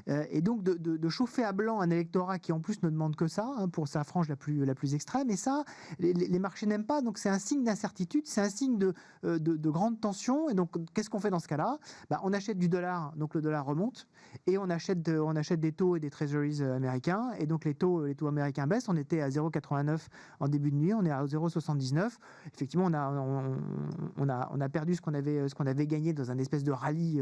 Et donc de chauffer à blanc un électorat qui en plus ne demande que ça, pour sa frange la plus extrême, et ça, les marchés n'aiment pas, donc c'est un signe d'incertitude, c'est un signe de grande tension, et donc qu'est-ce qu'on fait dans ce cas-là? On achète du dollar, donc le dollar remonte, et on achète des taux et des treasuries américains, et donc les taux américains baissent. On était à 0,89 en début de nuit, on est à 0,79. Effectivement, on a perdu ce qu'on avait gagné dans un espèce de rallye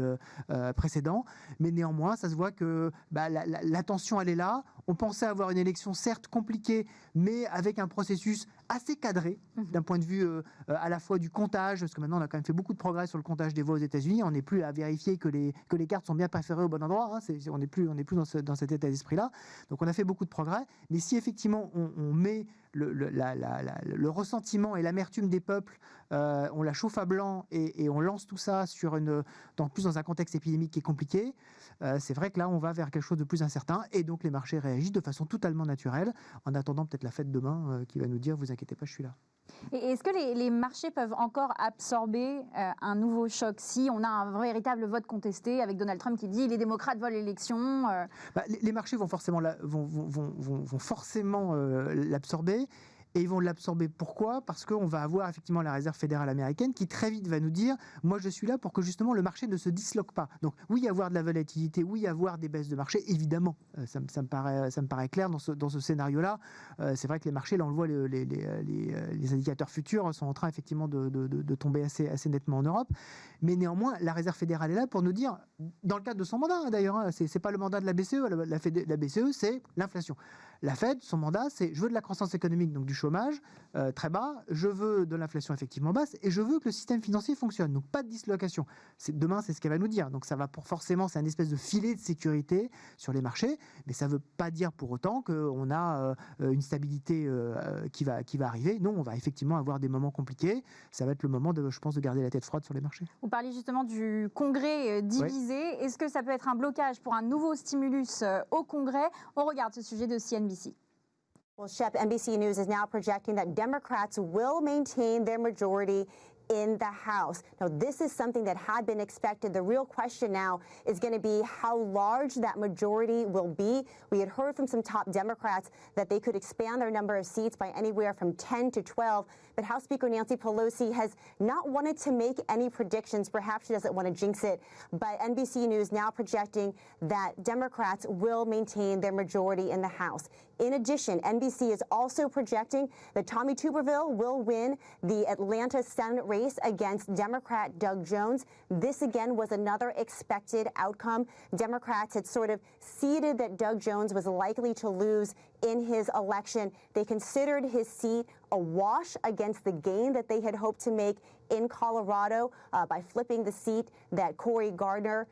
précédent, mais néanmoins, ça se voit que la tension, elle est là. On pensait avoir une élection certes compliquée, mais avec un processus assez cadré d'un point de vue à la fois du comptage, parce que maintenant on a quand même fait beaucoup de progrès sur le comptage des voix aux États-Unis. On n'est plus à vérifier que les cartes sont bien préférées au bon endroit. On n'est plus dans cet état d'esprit-là. Donc on a fait beaucoup de progrès. Mais si effectivement on met le ressentiment et l'amertume des peuples, on la chauffe à blanc et on lance tout ça dans un contexte épidémique qui est compliqué, c'est vrai que là on va vers quelque chose de plus incertain et donc les marchés réagissent de façon totalement naturelle en attendant peut-être la fête demain qui va nous dire vous inquiétez pas, je suis là. Et est-ce que les marchés peuvent encore absorber un nouveau choc si on a un véritable vote contesté avec Donald Trump qui dit les démocrates volent l'élection? Les marchés vont forcément l'absorber. Et ils vont l'absorber. Pourquoi? Parce qu'on va avoir effectivement la Réserve fédérale américaine qui très vite va nous dire « Moi, je suis là pour que justement le marché ne se disloque pas ». Donc oui, y avoir de la volatilité, oui, y avoir des baisses de marché, évidemment. Ça me paraît clair dans ce scénario-là. C'est vrai que les marchés, là, on le voit, les indicateurs futurs sont en train effectivement de tomber assez nettement en Europe. Mais néanmoins, la Réserve fédérale est là pour nous dire, dans le cadre de son mandat d'ailleurs, c'est pas le mandat de la BCE, la BCE c'est l'inflation. La Fed, son mandat, c'est je veux de la croissance économique, donc du chômage très bas, je veux de l'inflation effectivement basse, et je veux que le système financier fonctionne, donc pas de dislocation. Demain, c'est ce qu'elle va nous dire. Donc ça va forcément, c'est un espèce de filet de sécurité sur les marchés, mais ça ne veut pas dire pour autant qu'on a une stabilité qui va arriver. Non, on va effectivement avoir des moments compliqués. Ça va être le moment, je pense, de garder la tête froide sur les marchés. Vous parlez justement du Congrès divisé. Oui. Est-ce que ça peut être un blocage pour un nouveau stimulus au Congrès? On regarde ce sujet de CNBC. Well, Shep, NBC News is now projecting that Democrats will maintain their majority in the House. Now, this is something that had been expected. The real question now is going to be how large that majority will be. We had heard from some top Democrats that they could expand their number of seats by anywhere from 10 to 12. But House Speaker Nancy Pelosi has not wanted to make any predictions. Perhaps she doesn't want to jinx it. But NBC News now projecting that Democrats will maintain their majority in the House. In addition, NBC is also projecting that Tommy Tuberville will win the Atlanta Senate race against Democrat Doug Jones. This again was another expected outcome. Democrats had sort of ceded that Doug Jones was likely to lose in his election. They considered his seat a wash against the gain that they had hoped to make in Colorado by flipping the seat that Cory Gardner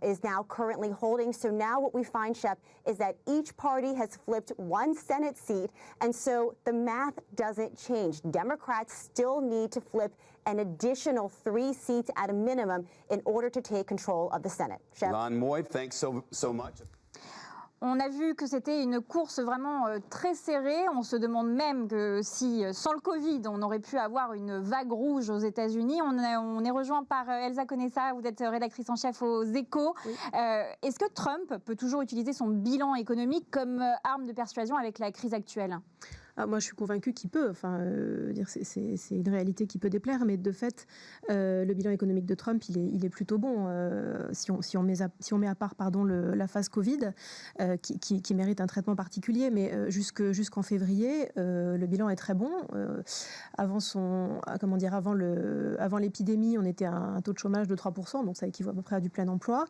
is now currently holding. So now what we find, Shep, is that each party has flipped one Senate seat, and so the math doesn't change. Democrats still need to flip an additional 3 seats at a minimum in order to take control of the Senate. Shep? Yvonne Moy, thanks so much. On a vu que c'était une course vraiment très serrée. On se demande même que si, sans le Covid, on aurait pu avoir une vague rouge aux États-Unis. On est rejoint par Elsa Conessa, vous êtes rédactrice en chef aux Échos. Oui. Est-ce que Trump peut toujours utiliser son bilan économique comme arme de persuasion avec la crise actuelle ? Moi, je suis convaincue qu'il peut. C'est une réalité qui peut déplaire, mais de fait, le bilan économique de Trump, il est plutôt bon. Si on met à part la phase Covid, qui mérite un traitement particulier, mais jusqu'en février, le bilan est très bon. Avant l'épidémie, on était à un taux de chômage de 3%, donc ça équivaut à peu près à du plein emploi.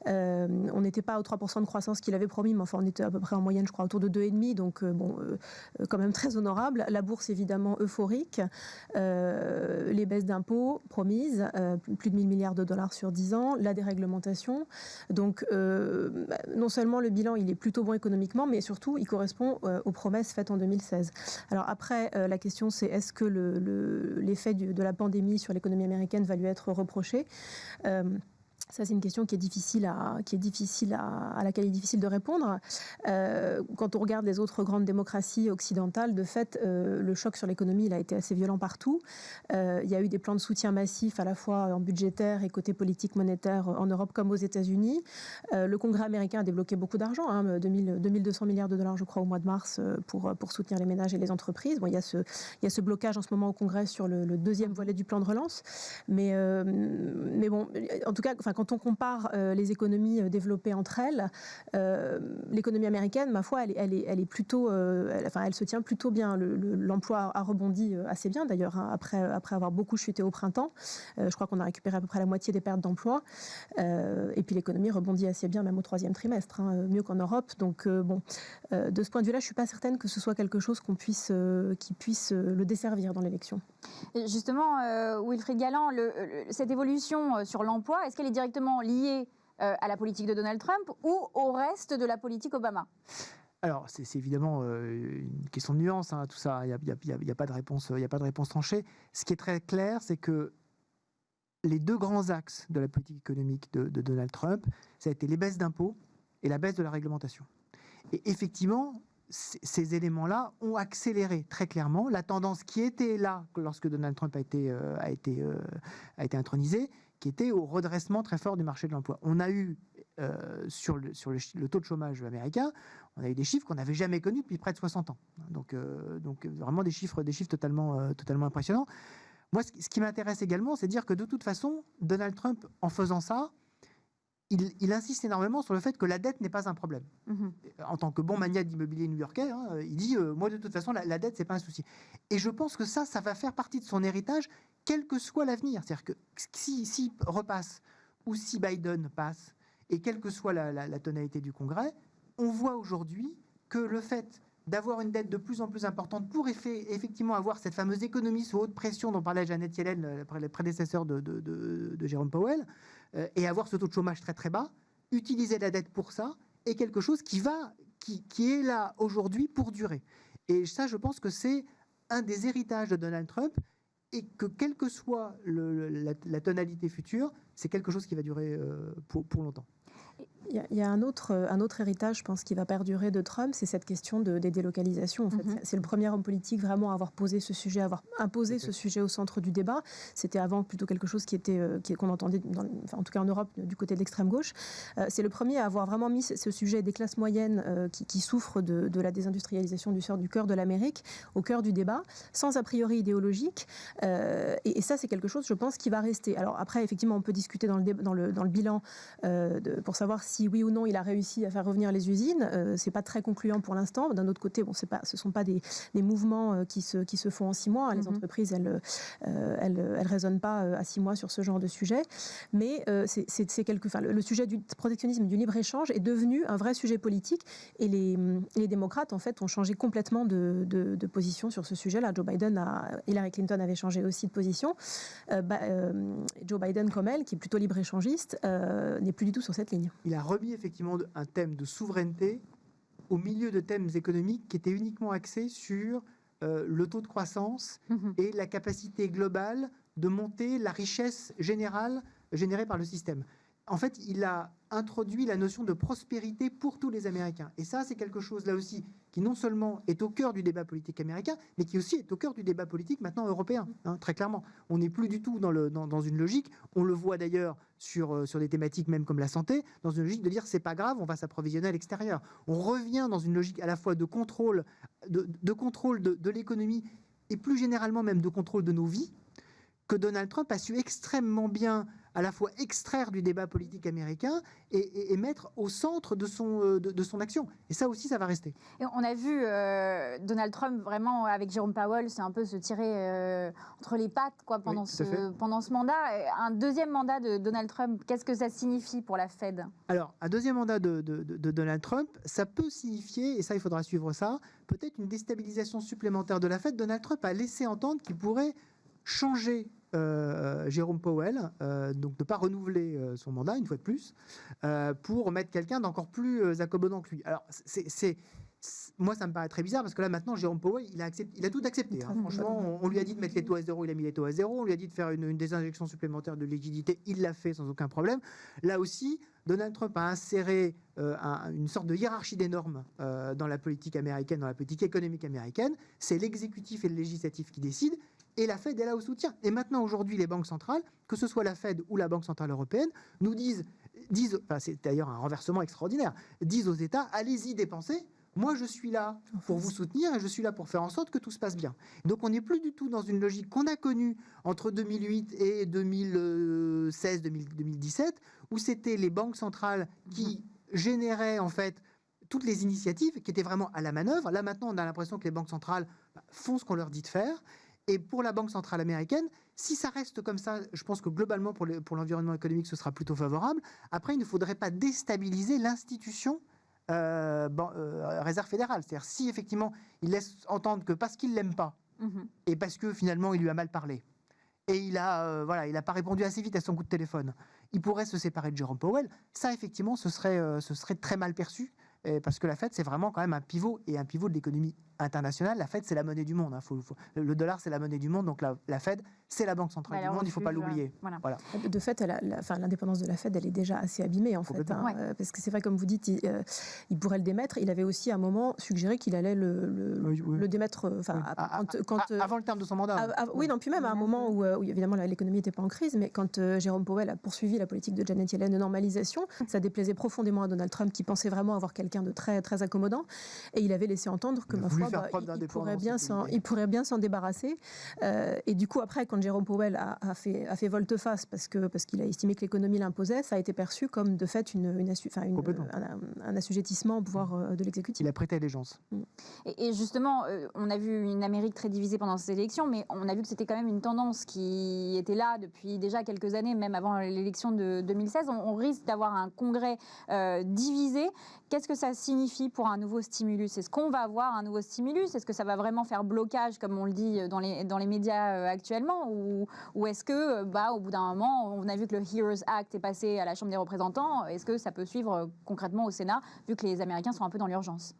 On n'était pas aux 3% de croissance qu'il avait promis, mais enfin, on était à peu près en moyenne, je crois, autour de 2,5%, donc quand même très honorable. La bourse, évidemment, euphorique. Les baisses d'impôts promises, plus de 1 000 milliards de dollars sur 10 ans. La déréglementation. Donc, non seulement le bilan, il est plutôt bon économiquement, mais surtout, il correspond aux promesses faites en 2016. Alors après, la question, c'est est-ce que l'effet de la pandémie sur l'économie américaine va lui être reproché ? Ça, c'est une question qui est difficile à laquelle il est difficile de répondre. Quand on regarde les autres grandes démocraties occidentales, de fait, le choc sur l'économie, il a été assez violent partout. Il y a eu des plans de soutien massifs, à la fois en budgétaire et côté politique monétaire en Europe comme aux États-Unis. Le Congrès américain a débloqué beaucoup d'argent, 2200 milliards de dollars, je crois, au mois de mars, pour soutenir les ménages et les entreprises. Bon, il y a ce blocage en ce moment au Congrès sur le deuxième volet du plan de relance. Mais bon, en tout cas, quand on compare les économies développées entre elles, l'économie américaine, ma foi, elle est plutôt, elle se tient plutôt bien. L'emploi a rebondi assez bien d'ailleurs, après avoir beaucoup chuté au printemps. Je crois qu'on a récupéré à peu près la moitié des pertes d'emploi. Et puis l'économie rebondit assez bien, même au 3e trimestre, mieux qu'en Europe. Donc de ce point de vue-là, je ne suis pas certaine que ce soit quelque chose qui puisse le desservir dans l'élection. Et justement, Wilfried Galland, cette évolution sur l'emploi, est-ce qu'elle est directement liée à la politique de Donald Trump ou au reste de la politique Obama ? Alors, c'est évidemment une question de nuance, tout ça. Il n'y a pas de réponse tranchée. Ce qui est très clair, c'est que les 2 grands axes de la politique économique de Donald Trump, ça a été les baisses d'impôts et la baisse de la réglementation. Et effectivement, ces éléments-là ont accéléré très clairement la tendance qui était là lorsque Donald Trump a été intronisé, qui était au redressement très fort du marché de l'emploi. On a eu, sur le taux de chômage américain, on a eu des chiffres qu'on n'avait jamais connus depuis près de 60 ans. Donc vraiment des chiffres totalement impressionnants. Moi, ce qui m'intéresse également, c'est de dire que de toute façon, Donald Trump, en faisant ça, il insiste énormément sur le fait que la dette n'est pas un problème. En tant que bon magnat d'immobilier new-yorkais, il dit moi de toute façon la dette c'est pas un souci. Et je pense que ça va faire partie de son héritage, quel que soit l'avenir. C'est-à-dire que si repasse ou si Biden passe, et quelle que soit la tonalité du Congrès, on voit aujourd'hui que le fait d'avoir une dette de plus en plus importante pour effectivement avoir cette fameuse économie sous haute pression dont parlait Janet Yellen, le prédécesseur de Jérôme Powell, et avoir ce taux de chômage très très bas, utiliser la dette pour ça, est quelque chose qui est là aujourd'hui pour durer. Et ça, je pense que c'est un des héritages de Donald Trump, et que quelle que soit la tonalité future, c'est quelque chose qui va durer pour longtemps. Il y a un autre héritage, je pense, qui va perdurer de Trump, c'est cette question des délocalisations. En fait. C'est le premier homme politique vraiment à avoir posé ce sujet, à avoir imposé ce sujet au centre du débat. C'était avant plutôt quelque chose qu'on entendait, en tout cas en Europe, du côté de l'extrême gauche. C'est le premier à avoir vraiment mis ce sujet des classes moyennes qui souffrent de la désindustrialisation du cœur de l'Amérique au cœur du débat, sans a priori idéologique. Et ça, c'est quelque chose, je pense, qui va rester. Alors après, effectivement, on peut discuter dans le bilan pour savoir si si oui ou non il a réussi à faire revenir les usines. C'est pas très concluant pour l'instant. D'un autre côté, bon, ce sont pas des mouvements qui se font en 6 mois. Les entreprises, elles raisonnent pas à 6 mois sur ce genre de sujet. Mais le sujet du protectionnisme, du libre-échange est devenu un vrai sujet politique. Et les démocrates, en fait, ont changé complètement de position sur ce sujet-là. Hillary Clinton avait changé aussi de position. Joe Biden, comme elle, qui est plutôt libre-échangiste, n'est plus du tout sur cette ligne. Il a remis effectivement un thème de souveraineté au milieu de thèmes économiques qui étaient uniquement axés sur le taux de croissance et la capacité globale de monter la richesse générale générée par le système. En fait, il a introduit la notion de prospérité pour tous les Américains. Et ça, c'est quelque chose, là aussi, qui non seulement est au cœur du débat politique américain, mais qui aussi est au cœur du débat politique maintenant européen, très clairement. On n'est plus du tout dans une logique, on le voit d'ailleurs sur des thématiques même comme la santé, dans une logique de dire c'est pas grave, on va s'approvisionner à l'extérieur. On revient dans une logique à la fois de contrôle de l'économie et plus généralement même de contrôle de nos vies, que Donald Trump a su extrêmement bien à la fois extraire du débat politique américain et mettre au centre de son action. Et ça aussi, ça va rester. Et on a vu Donald Trump vraiment, avec Jérôme Powell, c'est un peu se tirer entre les pattes pendant ce mandat. Un deuxième mandat de Donald Trump, qu'est-ce que ça signifie pour la Fed ? Alors, un deuxième mandat de Donald Trump, ça peut signifier, et ça il faudra suivre ça, peut-être une déstabilisation supplémentaire de la Fed. Donald Trump a laissé entendre qu'il pourrait changer Jérôme Powell, donc ne pas renouveler son mandat une fois de plus, pour mettre quelqu'un d'encore plus accommodant que lui. Alors, moi, ça me paraît très bizarre parce que là, maintenant, Jérôme Powell, il a tout accepté. Franchement, on lui a dit de mettre les taux à zéro, il a mis les taux à zéro. On lui a dit de faire une désinjection supplémentaire de liquidité, il l'a fait sans aucun problème. Là aussi, Donald Trump a inséré une sorte de hiérarchie des normes dans la politique américaine, dans la politique économique américaine. C'est l'exécutif et le législatif qui décident. Et la Fed est là au soutien. Et maintenant, aujourd'hui, les banques centrales, que ce soit la Fed ou la Banque centrale européenne, nous disent c'est d'ailleurs un renversement extraordinaire, disent aux États, allez-y dépenser, moi je suis là pour vous soutenir et je suis là pour faire en sorte que tout se passe bien. Donc on n'est plus du tout dans une logique qu'on a connue entre 2008 et 2016-2017, où c'était les banques centrales qui généraient en fait toutes les initiatives qui étaient vraiment à la manœuvre. Là maintenant, on a l'impression que les banques centrales font ce qu'on leur dit de faire. Et pour la Banque centrale américaine, si ça reste comme ça, je pense que globalement pour l'environnement économique, ce sera plutôt favorable. Après, il ne faudrait pas déstabiliser l'institution réserve fédérale. C'est-à-dire si effectivement il laisse entendre que parce qu'il l'aime pas et parce que finalement il lui a mal parlé et il a pas répondu assez vite à son coup de téléphone, il pourrait se séparer de Jérôme Powell. Ça effectivement, ce serait très mal perçu. Parce que la Fed, c'est vraiment quand même un pivot de l'économie internationale. La Fed, c'est la monnaie du monde. Le dollar, c'est la monnaie du monde. Donc la Fed, c'est la banque centrale du monde. Il ne faut pas l'oublier. Voilà. De fait, l'indépendance de la Fed, elle est déjà assez abîmée, en fait. Parce que c'est vrai, comme vous dites, il pourrait le démettre. Il avait aussi, à un moment, suggéré qu'il allait le démettre... avant le terme de son mandat. Puis même à un moment où évidemment, l'économie n'était pas en crise, mais quand Jérôme Powell a poursuivi la politique de Janet Yellen de normalisation, ça déplaisait profondément à Donald Trump, qui pensait vraiment avoir quelqu'un de très, très accommodant. Et il avait laissé entendre que, ma foi, il pourrait bien s'en débarrasser. Et du coup, après, quand Jérôme Powell a fait volte-face parce qu'il a estimé que l'économie l'imposait, ça a été perçu comme de fait un assujettissement au pouvoir de l'exécutif. Il a prêté allégeance. Et justement, on a vu une Amérique très divisée pendant ces élections, mais on a vu que c'était quand même une tendance qui était là depuis déjà quelques années, même avant l'élection de 2016. On risque d'avoir un congrès divisé. Qu'est-ce que ça signifie pour un nouveau stimulus ? Est-ce qu'on va avoir un nouveau stimulus ? Est-ce que ça va vraiment faire blocage, comme on le dit dans les médias actuellement ? Ou est-ce que, au bout d'un moment, on a vu que le HEROES Act est passé à la Chambre des représentants, est-ce que ça peut suivre concrètement au Sénat, vu que les Américains sont un peu dans l'urgence ?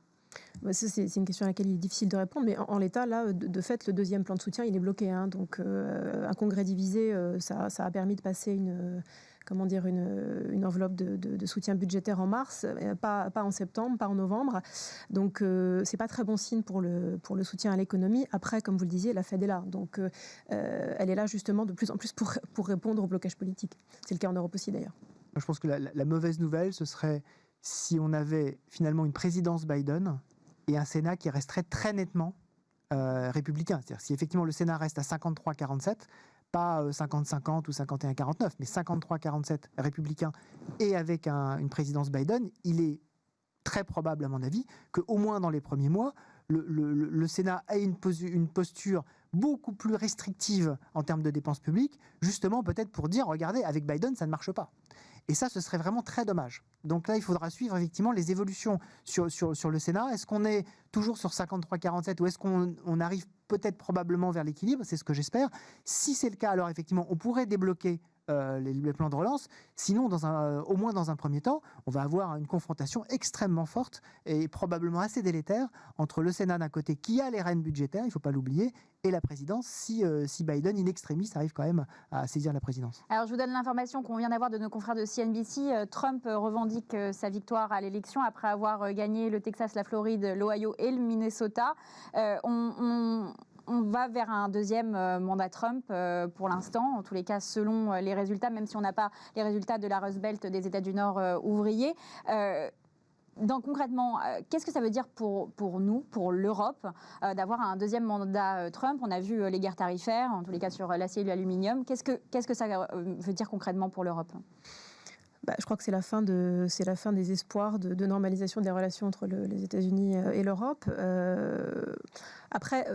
C'est une question à laquelle il est difficile de répondre, mais en l'état, là, de fait, le deuxième plan de soutien, il est bloqué. Donc, un congrès divisé, ça a permis de passer une enveloppe de soutien budgétaire en mars, pas en septembre, pas en novembre. Donc, c'est pas très bon signe pour le soutien à l'économie. Après, comme vous le disiez, la Fed est là. Donc, elle est là justement de plus en plus pour répondre au blocage politique. C'est le cas en Europe aussi, d'ailleurs. Je pense que la mauvaise nouvelle, ce serait si on avait finalement une présidence Biden et un Sénat qui resterait très nettement républicain. C'est-à-dire si effectivement le Sénat reste à 53-47, pas 50-50 ou 51-49, mais 53-47 républicains et avec une présidence Biden, il est très probable, à mon avis, qu'au moins dans les premiers mois, le Sénat ait une posture beaucoup plus restrictive en termes de dépenses publiques, justement peut-être pour dire, regardez, avec Biden, ça ne marche pas. Et ça, ce serait vraiment très dommage. Donc là, il faudra suivre effectivement les évolutions sur le Sénat. Est-ce qu'on est toujours sur 53-47 ou est-ce qu'on arrive peut-être probablement vers l'équilibre? C'est ce que j'espère. Si c'est le cas, alors effectivement, on pourrait débloquer les plans de relance. Sinon, au moins dans un premier temps, on va avoir une confrontation extrêmement forte et probablement assez délétère entre le Sénat d'un côté qui a les rênes budgétaires, il ne faut pas l'oublier, et la présidence si Biden, in extremis, arrive quand même à saisir la présidence. Alors je vous donne l'information qu'on vient d'avoir de nos confrères de CNBC. Trump revendique sa victoire à l'élection après avoir gagné le Texas, la Floride, l'Ohio et le Minnesota. On va vers un deuxième mandat Trump pour l'instant, en tous les cas selon les résultats, même si on n'a pas les résultats de la Rust Belt des États du Nord ouvriers. Donc concrètement, qu'est-ce que ça veut dire pour nous, pour l'Europe, d'avoir un deuxième mandat Trump? On a vu les guerres tarifaires, en tous les cas sur l'acier et l'aluminium. Qu'est-ce que ça veut dire concrètement pour l'Europe? Je crois que c'est la fin des espoirs de normalisation des relations entre les États-Unis et l'Europe. Après,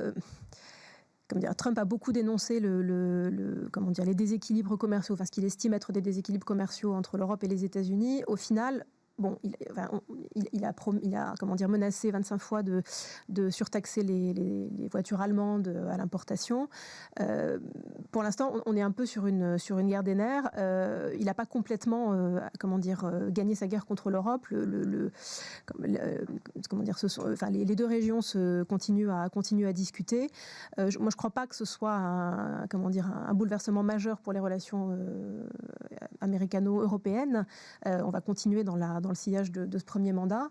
Trump a beaucoup dénoncé les déséquilibres commerciaux, enfin ce qu'il estime être des déséquilibres commerciaux entre l'Europe et les États-Unis. Au final, il a menacé 25 fois de surtaxer les voitures allemandes à l'importation. Pour l'instant, on est un peu sur une guerre des nerfs. Il n'a pas complètement gagné sa guerre contre l'Europe. Les deux régions continuent à discuter. Moi, je ne crois pas que ce soit un bouleversement majeur pour les relations américano-européennes. On va continuer dans le sillage de ce premier mandat.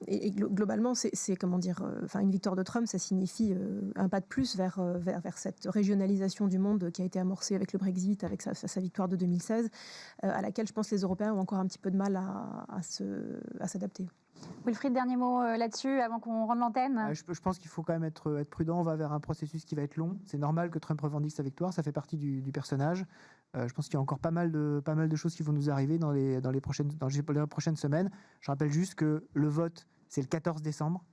Et globalement, une victoire de Trump, ça signifie un pas de plus vers cette régionalisation du monde qui a été amorcée avec le Brexit, avec sa victoire de 2016, à laquelle je pense que les Européens ont encore un petit peu de mal à s'adapter. Wilfried, dernier mot là-dessus avant qu'on rende l'antenne. Je pense qu'il faut quand même être prudent. On va vers un processus qui va être long. C'est normal que Trump revendique sa victoire. Ça fait partie du personnage. Je pense qu'il y a encore pas mal de choses qui vont nous arriver dans les prochaines semaines. Je rappelle juste que le vote, c'est le 14 décembre.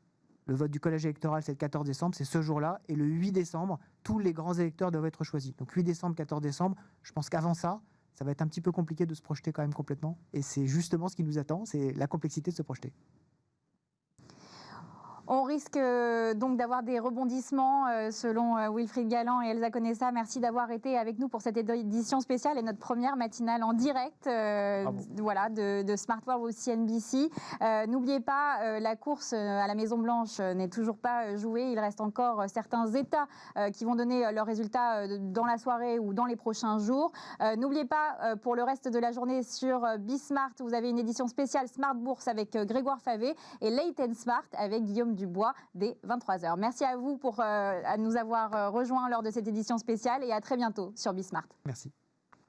Le vote du collège électoral, c'est le 14 décembre. C'est ce jour-là. Et le 8 décembre, tous les grands électeurs doivent être choisis. Donc 8 décembre, 14 décembre. Je pense qu'avant ça va être un petit peu compliqué de se projeter quand même complètement. Et c'est justement ce qui nous attend, c'est la complexité de se projeter. On risque donc d'avoir des rebondissements selon Wilfried Galland et Elsa Conesa. Merci d'avoir été avec nous pour cette édition spéciale et notre première matinale en direct de Smart World au CNBC. N'oubliez pas, la course à la Maison-Blanche n'est toujours pas jouée. Il reste encore certains États qui vont donner leurs résultats dans la soirée ou dans les prochains jours. N'oubliez pas, pour le reste de la journée sur Bismart, vous avez une édition spéciale Smart Bourse avec Grégoire Favé et Late & Smart avec Guillaume Dubois dès 23h. Merci à vous pour nous avoir rejoints lors de cette édition spéciale et à très bientôt sur Bismart. Merci.